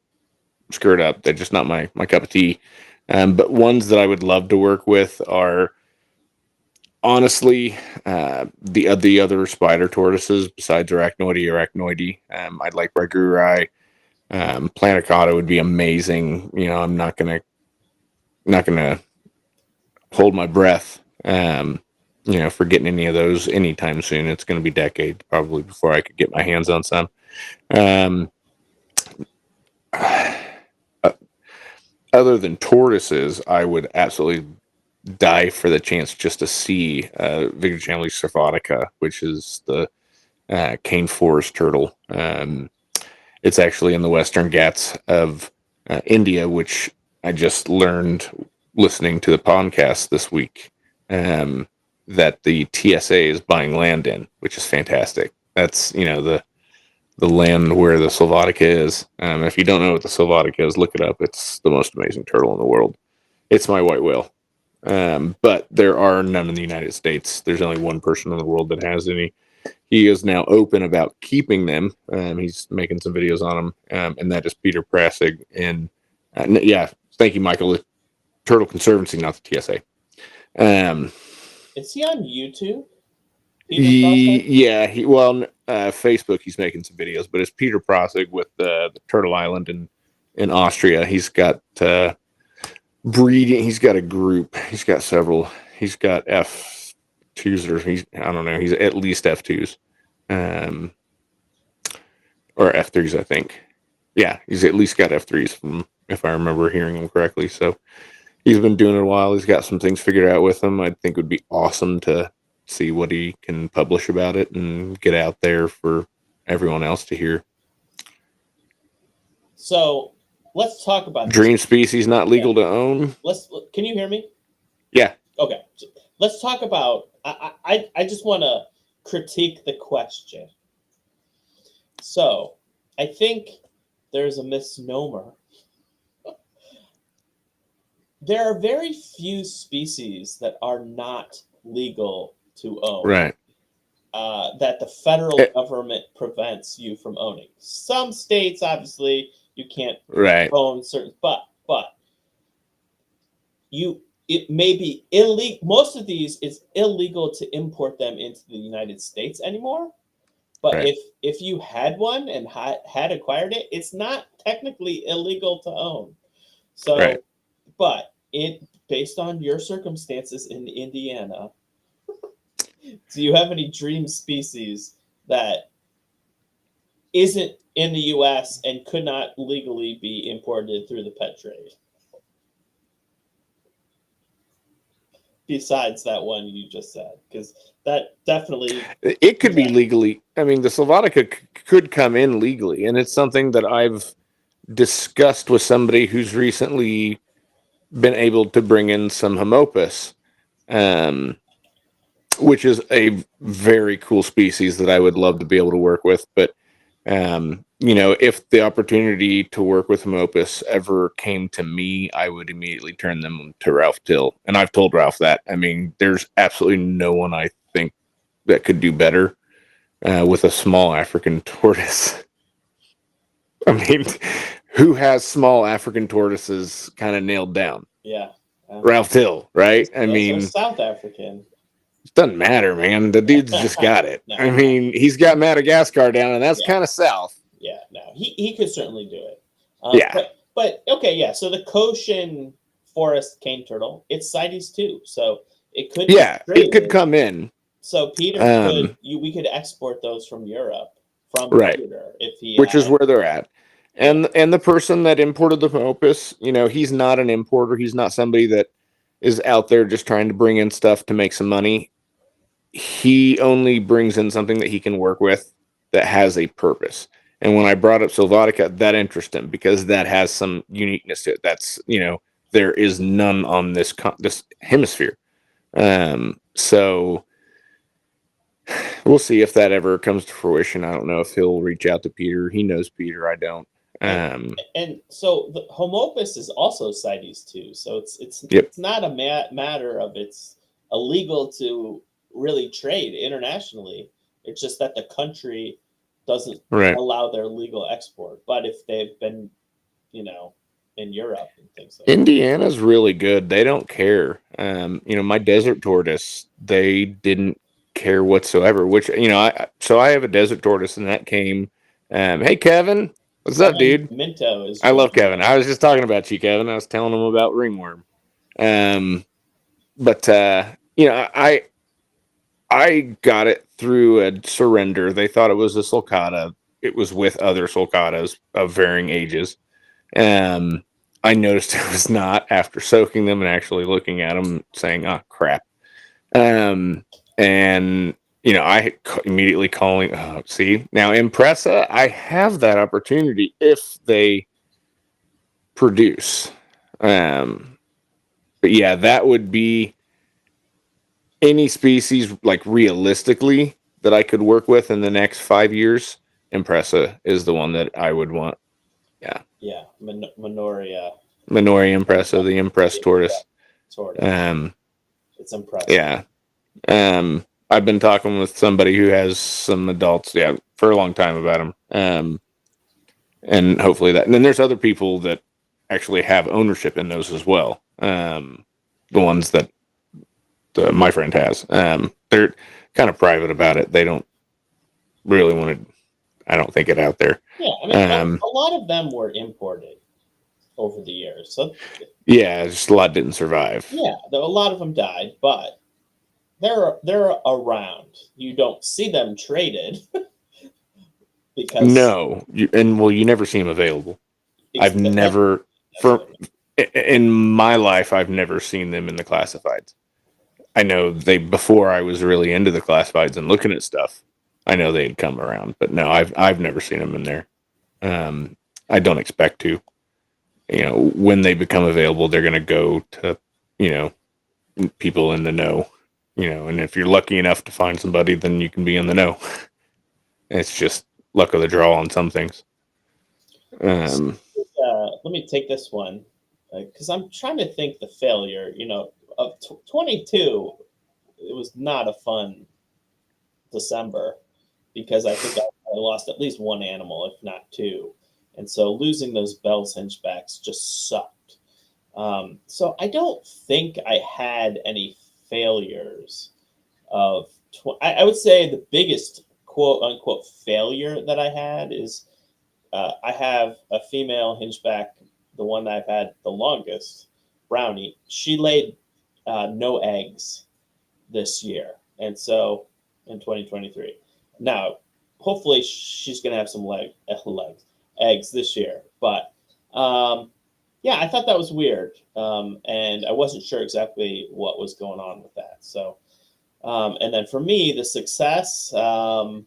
skirt up. They're just not my cup of tea. But ones that I would love to work with are honestly the other spider tortoises besides arachnoidy. I'd like Ragurai. Planicata would be amazing. I'm not gonna hold my breath. For getting any of those anytime soon. It's going to be decades probably before I could get my hands on some. Other than tortoises, I would absolutely die for the chance just to see Victor Chandler's Serphatica, which is the cane forest turtle. It's actually in the Western Ghats of India, which I just learned listening to the podcast this week. That the TSA is buying land in, which is fantastic. That's the land where the Sylvatica is. If you don't know what the Sylvatica is, look it up. It's the most amazing turtle in the world. It's my white whale. But there are none in the United States. There's only one person in the world that has any. He is now open about keeping them. He's making some videos on them, and that is Peter Prasig. And yeah, thank you, Michael. The Turtle Conservancy, not the TSA. Is he on YouTube? Yeah, Facebook. He's making some videos, but it's Peter Prasig with the Turtle Island in Austria. He's got breeding. He's got a group. He's got several. He's got F2s, or I don't know. He's at least F2s, or F3s, I think. Yeah, he's at least got F3s, from if I remember hearing him correctly. So he's been doing it a while. He's got some things figured out with him. I think it would be awesome to see what he can publish about it and get out there for everyone else to hear. So let's talk about dream species not legal to own. Can you hear me? Yeah. Okay. So let's talk about. I just want to critique the question. So I think there's a misnomer. There are very few species that are not legal to own. Right. That the federal government prevents you from owning. Some states, obviously, you can't own certain, but it may be illegal. Most of these, it's illegal to import them into the United States anymore. But if you had one and had acquired it, it's not technically illegal to own. So, but based on your circumstances in Indiana, do you have any dream species that isn't in the U.S. and could not legally be imported through the pet trade? Besides that one you just said, because that definitely... It could be legally... I mean, the Sylvatica could come in legally, and it's something that I've discussed with somebody who's recently been able to bring in some Homopus, which is a very cool species that I would love to be able to work with. But, if the opportunity to work with Homopus ever came to me, I would immediately turn them to Ralph Till. And I've told Ralph that. I mean, there's absolutely no one I think that could do better with a small African tortoise. I mean, who has small African tortoises kind of nailed down? Yeah. Ralph Till, right? I mean, South African. It doesn't matter, man. The dude's just got it. No. I mean, he's got Madagascar down, and that's kind of south. Yeah, no, he could certainly do it. Yeah. But okay, yeah. So the Cochin forest cane turtle, it's CITES too, so it could. Yeah, it could come in. So Peter we could export those from Europe, from Peter, if he. Which is where they're at. And the person that imported the opus, he's not an importer. He's not somebody that is out there just trying to bring in stuff to make some money. He only brings in something that he can work with that has a purpose. And when I brought up Sylvatica, that interested him because that has some uniqueness to it. That's, there is none on this hemisphere. So we'll see if that ever comes to fruition. I don't know if he'll reach out to Peter. He knows Peter. I don't. And so the Homopus is also CITES too. So it's not a matter of it's illegal to really trade internationally. It's just that the country doesn't allow their legal export. But if they've been, in Europe and things like that. Indiana's really good. They don't care. My desert tortoise, they didn't care whatsoever, which, so I have a desert tortoise and that came, hey, Kevin. What's up, dude? Minto is. I love Kevin. I was just talking about you, Kevin. I was telling him about ringworm. I got it through a surrender. They thought it was a sulcata. It was with other sulcatas of varying ages. I noticed it was not after soaking them and actually looking at them, saying, "Oh crap." I immediately calling, see, now Impressa, I have that opportunity if they produce. But yeah, that would be any species, like realistically, that I could work with in the next 5 years. Impressa is the one that I would want. Yeah. Yeah. Minoria Impressa, the impressed tortoise. It's impressive. Yeah. I've been talking with somebody who has some adults, for a long time about them. And hopefully that. And then there's other people that actually have ownership in those as well. The ones that my friend has. They're kind of private about it. They don't really want to, I don't think, it out there. Yeah, I mean, a lot of them were imported over the years. So yeah, just a lot didn't survive. Yeah, a lot of them died, but they're around. You don't see them traded because you never see them available. I've never in my life I've never seen them in the classifieds. I know before I was really into the classifieds and looking at stuff, I know they'd come around, but no, I've never seen them in there. I don't expect to. When they become available, they're going to go to, people in the know. And if you're lucky enough to find somebody, then you can be in the know. It's just luck of the draw on some things. Let me take this one because I'm trying to think the failure. Of 22, it was not a fun December because I think I lost at least one animal, if not two. And so losing those Bell's Hinchbacks just sucked. So I don't think I had any failures of I would say the biggest quote unquote failure that I had is I have a female Hinchback, the one that I've had the longest, Brownie. She laid no eggs this year, and so in 2023. Now, hopefully, she's going to have some eggs this year. But I thought that was weird, and I wasn't sure exactly what was going on with that. So, and then for me, the success. I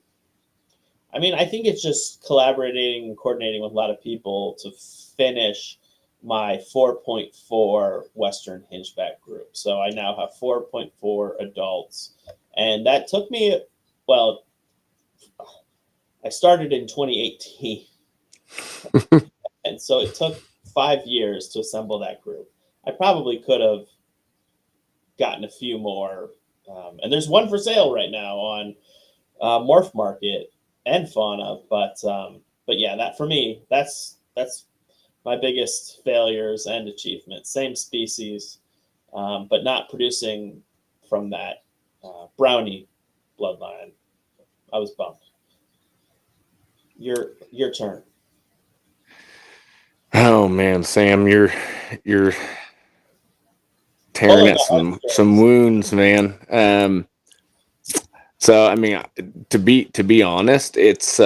think it's just collaborating and coordinating with a lot of people to finish my 4.4 Western Hinchback group. So I now have 4.4 adults. And that took me, I started in 2018. And so it took 5 years to assemble that group. I probably could have gotten a few more. And there's one for sale right now on Morph Market and Fauna. But yeah, that for me, that's my biggest failures and achievements. Same species, but not producing from that Brownie bloodline. I was bummed. Your turn. Oh man, Sam, you're tearing at some wounds, man. So I mean, to be honest, it's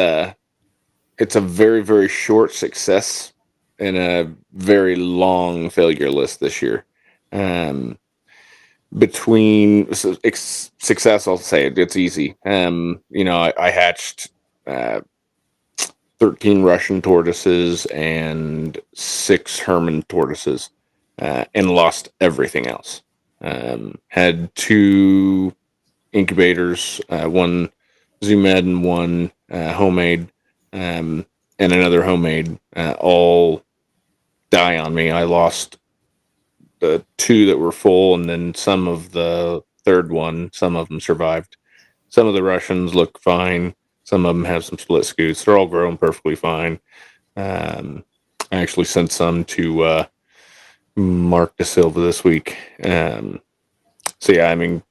it's a very, very short success and a very long failure list this year. Between success, I'll say it's easy. I hatched 13 Russian tortoises and 6 Herman tortoises, and lost everything else. Had 2 incubators, one Zoomed and one homemade, and another homemade, all die on me. I lost the 2 that were full, and then some of the third one. Some of them survived. Some of the Russians look fine. Some of them have some split scoots. They're all growing perfectly fine. I actually sent some to Mark Da Silva this week. So yeah, I mean,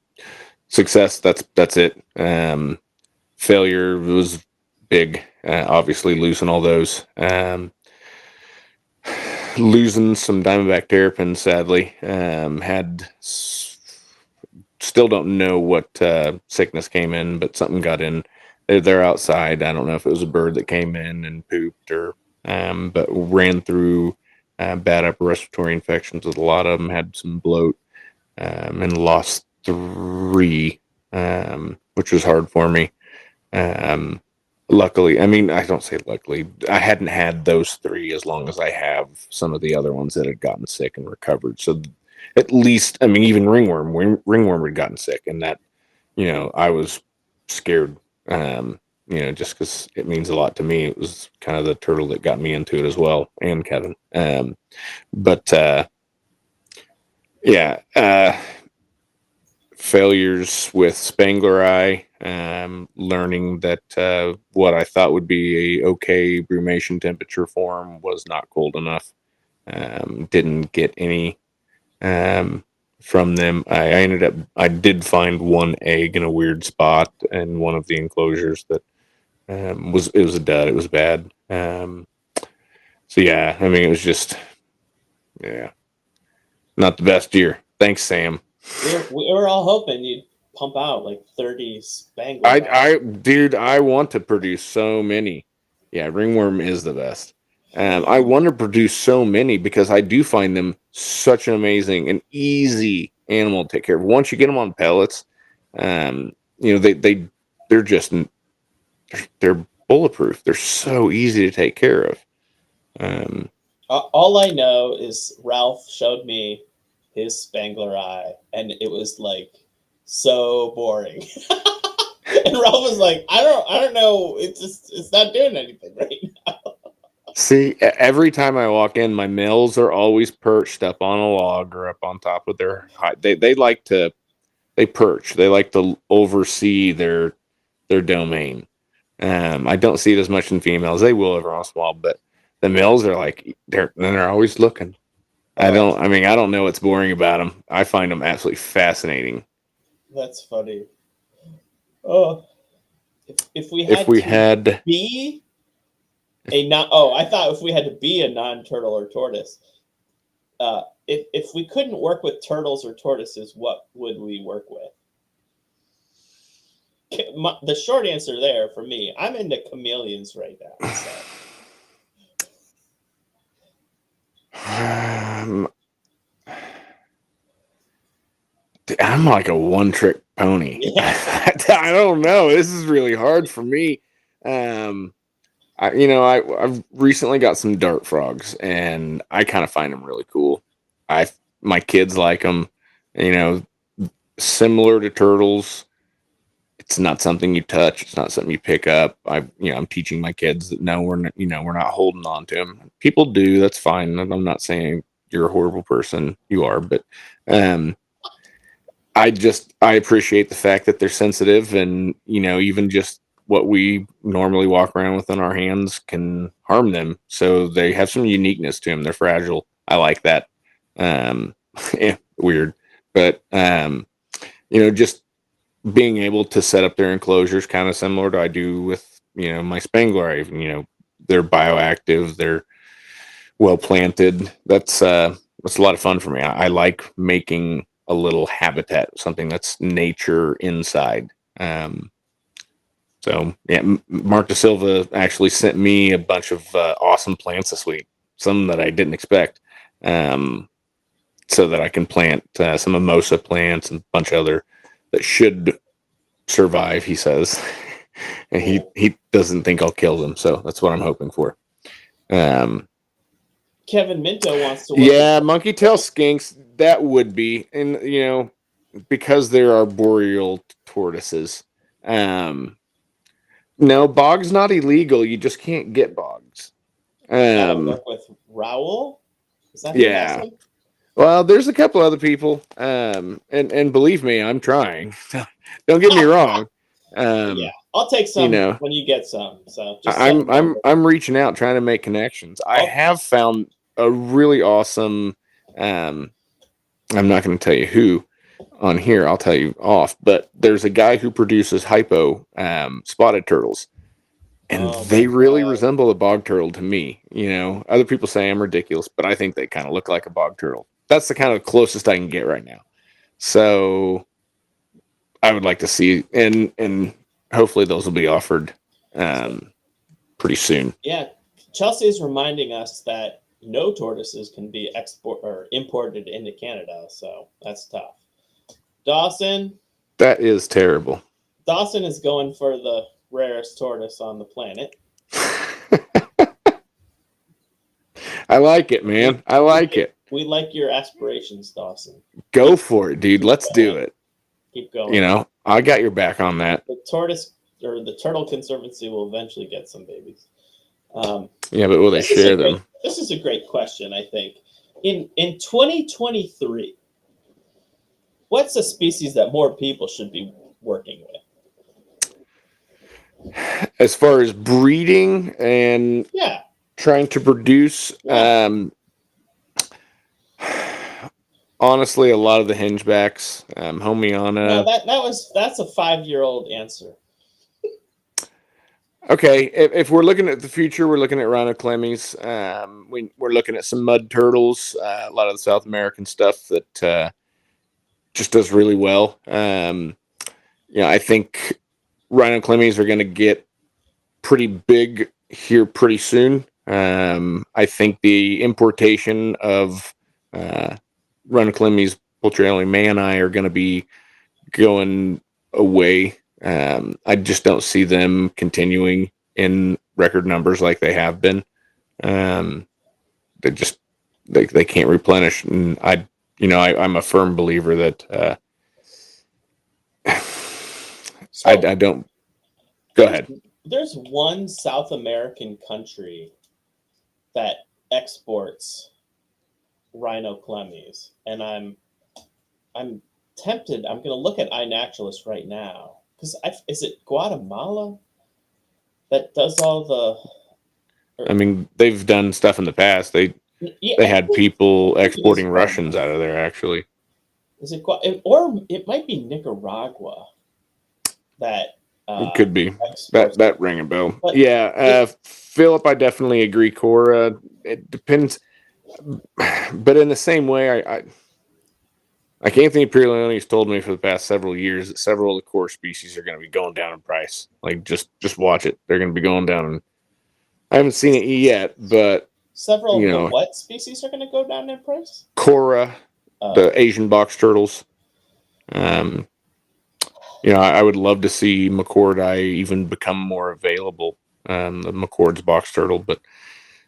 success. That's it. Failure was big. Obviously, losing all those. Losing some Diamondback terrapins, sadly. Still don't know what sickness came in, but something got in. They're outside. I don't know if it was a bird that came in and pooped but ran through bad upper respiratory infections with a lot of them. Had some bloat, and lost 3, which was hard for me. Luckily, I mean, I don't say luckily, I hadn't had those 3 as long as I have some of the other ones that had gotten sick and recovered. So at least, I mean, even ringworm had gotten sick, and that, I was scared, just because it means a lot to me. It was kind of the turtle that got me into it as well, and Kevin. Failures with Spangler eye, learning that what I thought would be a okay brumation temperature for him was not cold enough. Didn't get any from them. I did find one egg in a weird spot in one of the enclosures that it was a dud. It was bad. So yeah, I mean, it was just, not the best year. Thanks, Sam. We were all hoping you'd pump out like 30 Spangler. Dude, I want to produce so many. Yeah, ringworm is the best. I want to produce so many because I do find them such an amazing and easy animal to take care of. Once you get them on pellets, they're bulletproof. They're so easy to take care of. All I know is Ralph showed me his Spangler eye, and it was like so boring. And Ralph was like, I don't know, it's not doing anything right now. See, every time I walk in, my males are always perched up on a log or up on top of their hide. They perch. They like to oversee their domain. I don't see it as much in females. They will every once in a while, but the males are like they're always looking. I don't know what's boring about them. I find them absolutely fascinating. That's funny. Oh, if we had to be a non-turtle or tortoise, if we couldn't work with turtles or tortoises, what would we work with? The short answer there for me, I'm into chameleons right now. So. I'm like a one-trick pony. Yeah. I don't know. This is really hard for me. I've recently got some dart frogs, and I kind of find them really cool. My kids like them. Similar to turtles. It's not something you touch. It's not something you pick up. I'm teaching my kids that no, we're not holding on to them. People do. That's fine. I'm not saying you're a horrible person. You are, but I appreciate the fact that they're sensitive, and even just what we normally walk around with in our hands can harm them. So they have some uniqueness to them. They're fragile. I like that. Weird, but just being able to set up their enclosures kind of similar to I do with my Spangler. They're bioactive. They're well planted. That's a lot of fun for me. I like making a little habitat, something that's nature inside. So So yeah, Mark Da Silva actually sent me a bunch of awesome plants this week, some that I didn't expect, so that I can plant some mimosa plants and a bunch of other that should survive. He says, and he doesn't think I'll kill them, so that's what I'm hoping for. Kevin Minto wants to. Yeah, monkey tail skinks. That would be, and because there are boreal tortoises. No, bog's not illegal. You just can't get bogs. Work with Raoul. Is that who has them? Well, there's a couple other people, and believe me, I'm trying. Don't get me wrong. Yeah, I'll take some when you get some. So just I'm reaching out, trying to make connections. I have found a really awesome. I'm not going to tell you who on here. I'll tell you off. But there's a guy who produces hypo spotted turtles, and they really resemble a bog turtle to me. Other people say I'm ridiculous, but I think they kind of look like a bog turtle. That's the kind of closest I can get right now. So I would like to see, and hopefully those will be offered pretty soon. Yeah, Chelsea is reminding us that no tortoises can be imported into Canada, so that's tough. Dawson. That is terrible. Dawson is going for the rarest tortoise on the planet. I like it, man. I like it. We like your aspirations, Dawson. Go for it, dude. Let's do it. Keep going. I got your back on that. The tortoise or the Turtle Conservancy will eventually get some babies. Yeah, but will they share them? This is a great question, I think. In 2023, what's a species that more people should be working with? As far as breeding and trying to produce, honestly, a lot of the hingebacks, Homiana. No, that's a 5-year-old answer. Okay, if we're looking at the future, we're looking at rhinoclemmies. We're looking at some mud turtles, a lot of the South American stuff that just does really well. I think rhinoclemmies are going to get pretty big here pretty soon. I think the importation of rhinoclemmies, Poultry mani, are going to be going away. I just don't see them continuing in record numbers like they have been. They can't replenish, and I'm a firm believer that I don't. Go ahead. There's one South American country that exports rhinoclemmies, and I'm tempted. I'm going to look at iNaturalist right now. Because is it Guatemala that does all the? They've done stuff in the past. They had people exporting Russians out of there. Actually, is it or it might be Nicaragua that it could be that ring a bell. But Philip, I definitely agree. Cora, it depends, but in the same way, Like Anthony Pirleoni's told me for the past several years that several of the core species are going to be going down in price. Like just watch it; they're going to be going down. And I haven't seen it yet, but several of the what species are going to go down in price? Cora, the Asian box turtles. I would love to see McCordi even become more available. The McCord's box turtle, but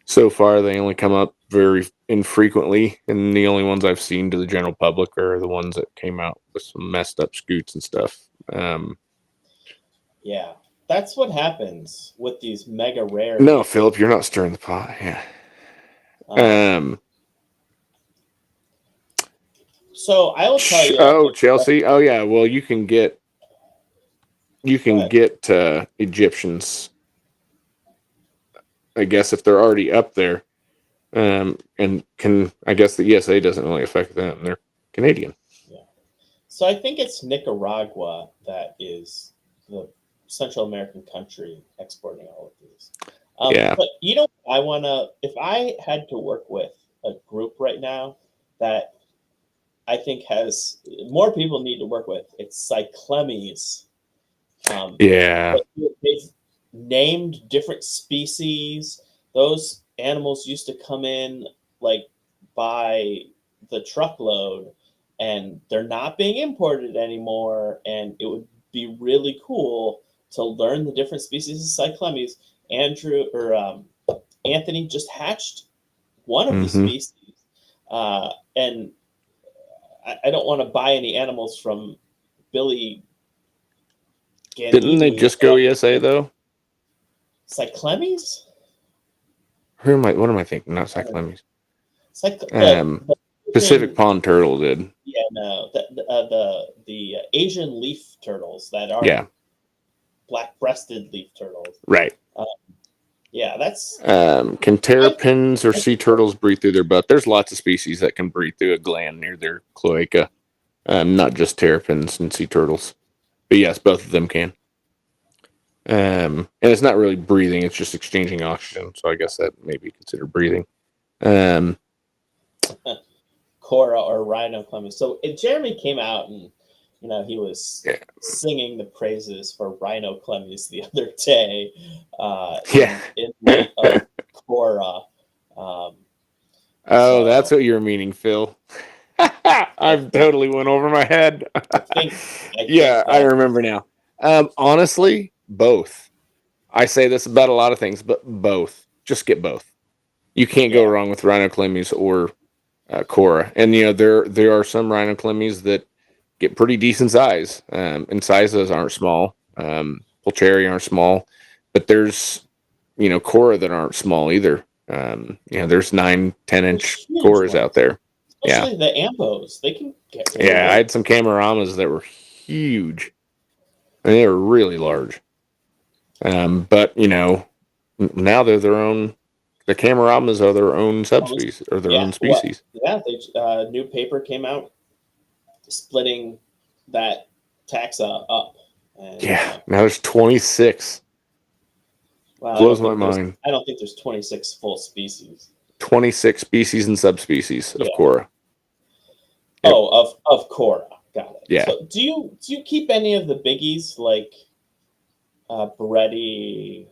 so far they only come up very infrequently, and the only ones I've seen to the general public are the ones that came out with some messed up scoots and stuff. Yeah, that's what happens with these mega rare. No, Philip, you're not stirring the pot. Yeah. So I will tell you. Oh, Chelsea. Oh, yeah. Well, you can get Egyptians, I guess, if they're already up there. I guess the ESA doesn't really affect them. They're Canadian. Yeah. So I think it's Nicaragua that is the Central American country exporting all of these. But if I had to work with a group right now that I think has more people need to work with, it's cyclemmies. Yeah. But they've named different species. Those animals used to come in like by the truckload, and they're not being imported anymore. And it would be really cool to learn the different species of cyclemes. Anthony just hatched one of the Mm-hmm. species, and I don't want to buy any animals from Billy Ganini. Didn't they just go ESA though? Cyclemes? What am I thinking? Not cyclemes. The Pacific Asian- pond turtle did. Yeah, no, the Asian leaf turtles that are Yeah. black-breasted leaf turtles. Right. Yeah, that's Can terrapins or sea turtles breathe through their butt? There's lots of species that can breathe through a gland near their cloaca. Not just terrapins and sea turtles. But yes, both of them can. And it's not really breathing, it's just exchanging oxygen. So I guess that may be considered breathing. Cora or rhinoclemis. So Jeremy came out and he was singing the praises for rhinoclemis the other day. In light of Cora. That's what you're meaning, Phil. I've totally went over my head. I remember now. Honestly, both. I say this about a lot of things, but both. Just get both. You can't go wrong with rhinoclemis or Cora. And there are some rhinoclemis that get pretty decent size. And sizes aren't small. Pulcheri aren't small, but there's Cora that aren't small either. There's 9-10 inch Coras out there. Especially the Ambos. They can get I had some Camaramas that were huge. And they were really large. But now they're their own. The Camaramas are their own subspecies or their own species. New paper came out splitting that taxa up. And, now there's 26. Wow, Blows my mind. I don't think there's 26 full species. 26 species and subspecies of Cora. Yep. Oh, of Cora. Got it. Yeah. So do you keep any of the biggies like Beretti,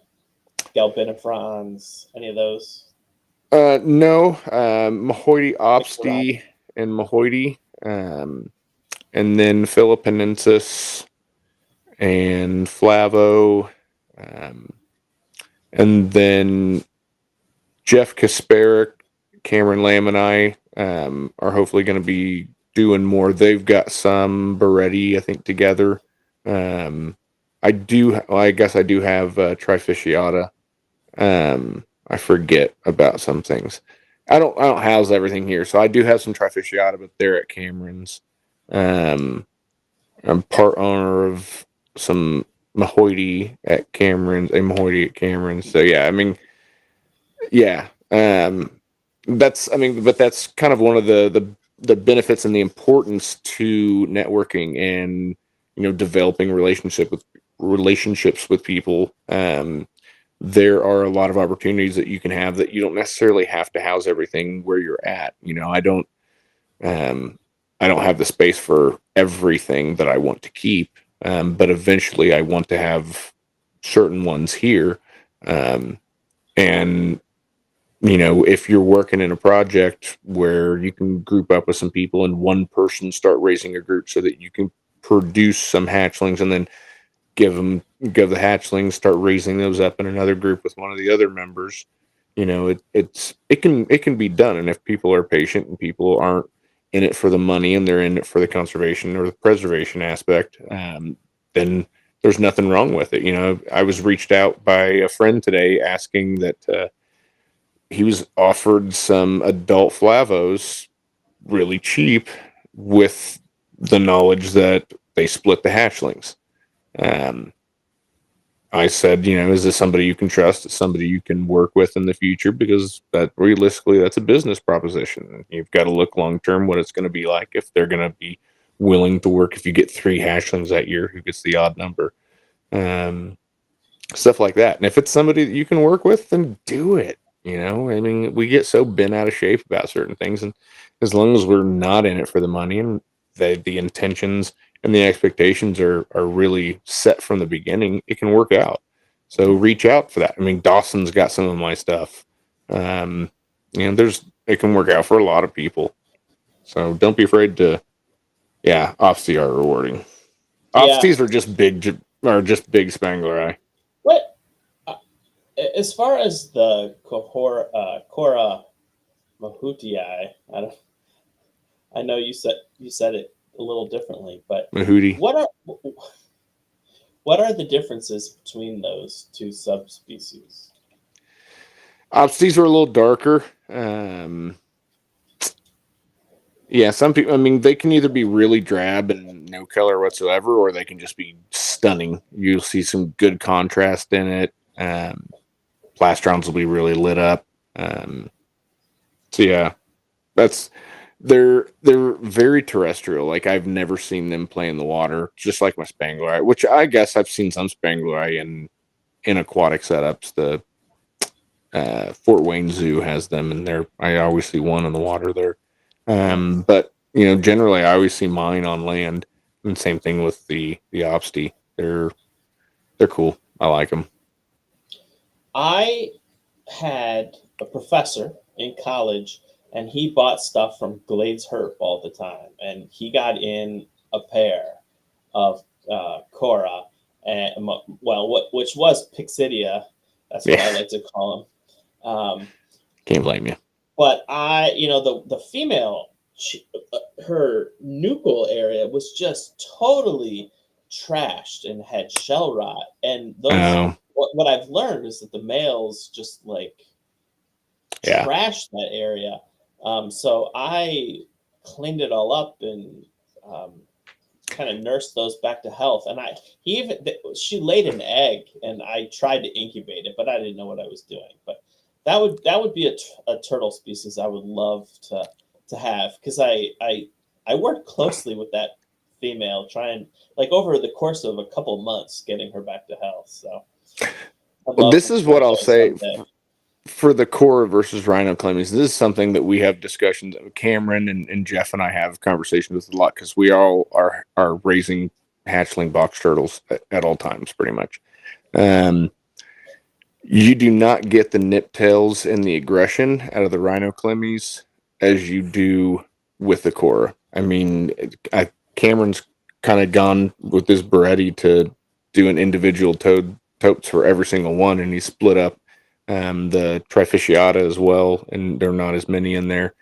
Galbinifrons, any of those? No. Mahoidy Obsti and Mahoidy. And then Philippinensis and Flavo. And then Jeff Kasparic, Cameron Lamb, and I are hopefully going to be doing more. They've got some Beretti, I think, together. I guess I do have Trifisciata. I forget about some things. I don't house everything here, so I do have some Trifisciata, but they're at Cameron's. I'm part owner of some Mahoidy at Cameron's, a Mahoidy at Cameron's. So but that's kind of one of the benefits and the importance to networking and developing relationships with people. There are a lot of opportunities that you can have that you don't necessarily have to house everything where you're at. I don't have the space for everything that I want to keep. But eventually I want to have certain ones here. And if you're working in a project where you can group up with some people and one person start raising a group so that you can produce some hatchlings and then give the hatchlings, start raising those up in another group with one of the other members, it can be done. And if people are patient and people aren't in it for the money and they're in it for the conservation or the preservation aspect, then there's nothing wrong with it. I was reached out by a friend today asking that he was offered some adult Flavos really cheap with the knowledge that they split the hatchlings. I said, is this somebody you can trust? Is somebody you can work with in the future? Because that realistically, that's a business proposition. You've got to look long term what it's going to be like if they're going to be willing to work. If you get 3 hatchlings that year, who gets the odd number? Stuff like that. And if it's somebody that you can work with, then do it. We get so bent out of shape about certain things, and as long as we're not in it for the money and the intentions and the expectations are really set from the beginning, it can work out. So reach out for that. I mean, Dawson's got some of my stuff. You know, it can work out for a lot of people. So don't be afraid to, Opsty are rewarding. Opsties are just big Spangler eye. What as far as the Cora Mahutii, I know you said it a little differently, but Mahootie. what are the differences between those two subspecies? Opsties are a little darker. Some people, I mean, they can either be really drab and no color whatsoever, or they can just be stunning. You'll see some good contrast in it. Plastrons will be really lit up. They're very terrestrial. Like, I've never seen them play in the water, just like my Spangler eye, which I guess I've seen some Spangler eye in aquatic setups. The Fort Wayne Zoo has them, and I always see one in the water there. But you know, generally I always see mine on land, and same thing with the Opsty. They're cool. I like them. I had a professor in college, and he bought stuff from Glades Herp all the time, and he got in a pair of Cora, and which was Pixidia. That's what I like to call them. Can't blame you. But the female, her nuchal area was just totally trashed and had shell rot. And those, what I've learned is that the males just trashed that area. So I cleaned it all up and kind of nursed those back to health. And she laid an egg, and I tried to incubate it, but I didn't know what I was doing. But that would be a turtle species I would love to have, because I worked closely with that female, trying over the course of a couple of months getting her back to health. So this is what I'll say for the Cora versus rhinoclemys. This is something that we have discussions. Cameron and Jeff and I have conversations with a lot, because we all are raising hatchling box turtles at all times, pretty much. You do not get the nip tails and the aggression out of the rhinoclemys as you do with the Cora. I mean, Cameron's kind of gone with this Beretti to do an individual totes for every single one, and he split up the Trifasciata as well, and there are not as many in there.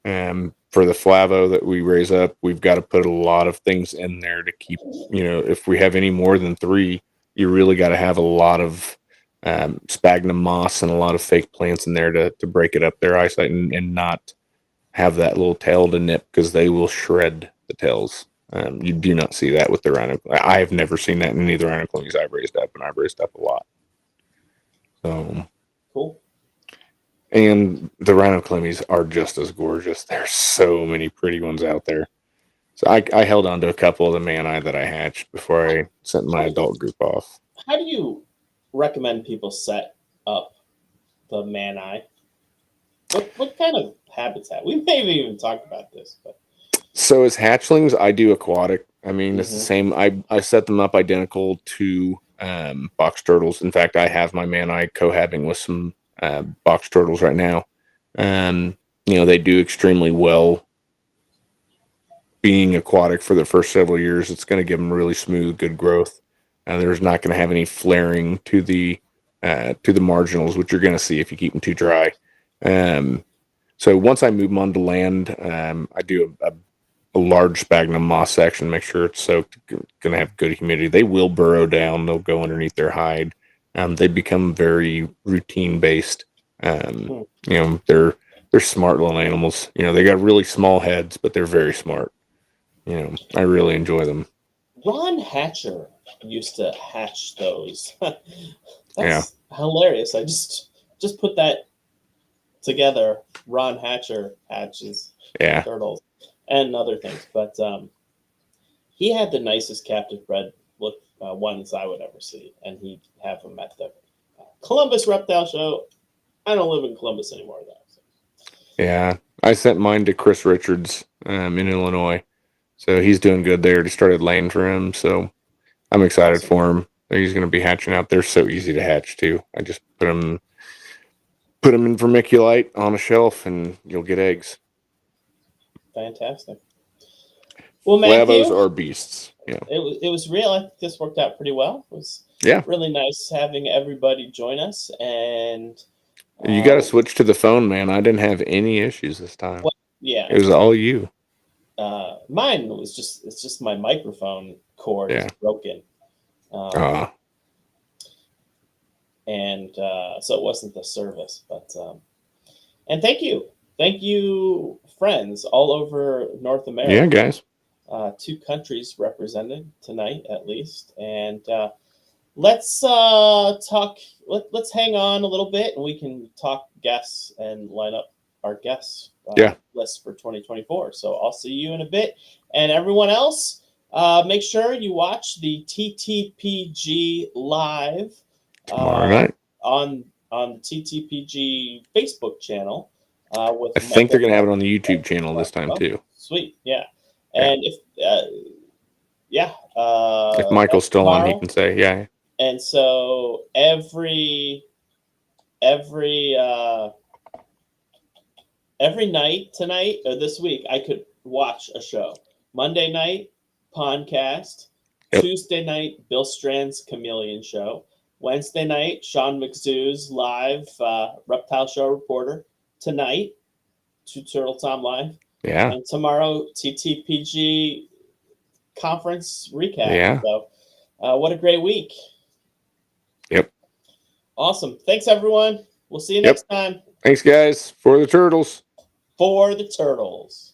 For the Flavo that we raise up, we've got to put a lot of things in there to keep, if we have any more than 3, you really got to have a lot of sphagnum moss and a lot of fake plants in there to break it up their eyesight and not have that little tail to nip, because they will shred the tails. You do not see that with the rhino. I have never seen that in any of the rhinoclemys I've raised up, and I've raised up a lot. So cool. And the rhinoclemys are just as gorgeous. There's so many pretty ones out there. So I held on to a couple of the man-eye that I hatched before I sent my adult group off. How do you recommend people set up the man-eye? What kind of habitat? We may have even talked about this, but so as hatchlings, I do aquatic. I mean, it's the same. I set them up identical to box turtles. In fact, I have my man-eye cohabbing with some box turtles right now. They do extremely well being aquatic for the first several years. It's going to give them really smooth, good growth. There's not going to have any flaring to the marginals, which you're going to see if you keep them too dry. So once I move them onto land, I do a large sphagnum moss section, make sure it's soaked, going to have good humidity. They will burrow down. They'll go underneath their hide. They become very routine based. They're smart little animals. They got really small heads, but they're very smart. I really enjoy them. Ron Hatcher used to hatch those. That's hilarious. I just put that together. Ron Hatcher hatches turtles and other things, but he had the nicest captive bred ones I would ever see, and he'd have them at the Columbus Reptile Show. I don't live in Columbus anymore, though. So. Yeah, I sent mine to Chris Richards in Illinois. So he's doing good there. He started laying for him, so I'm excited Awesome. for him. He's going to be hatching out. They're so easy to hatch too. I just put them in vermiculite on a shelf, and you'll get eggs. Fantastic. Well, Matthew, Labos are beasts. Yeah. it was real. I think this worked out pretty well. It was Yeah. really nice having everybody join us, and You got to switch to the phone, man. I didn't have any issues this time. yeah, It was all you. mine was just my microphone cord is broken, and so it wasn't the service. But and thank you, friends all over North America. Yeah, guys. 2 countries represented tonight, at least, and let's talk. Let's hang on a little bit, and we can talk guests and line up our guests list for 2024. So I'll see you in a bit, and everyone else, make sure you watch the TTPG live Tomorrow night on the TTPG Facebook channel. With I think they're going to have it on the YouTube channel this time too. Sweet, yeah. And if if Michael's still on, he can say yeah. And so every night tonight or this week, I could watch a show. Monday night, Podcast. Yep. Tuesday night, Bill Strand's Chameleon Show. Wednesday night, Sean McZoo's live Reptile Show reporter. Tonight, Turtle Tom live. Yeah. And tomorrow, TTPG conference recap. Yeah. So, what a great week. Yep. Awesome. Thanks, everyone. We'll see you next time. Thanks, guys. For the turtles. For the Turtles.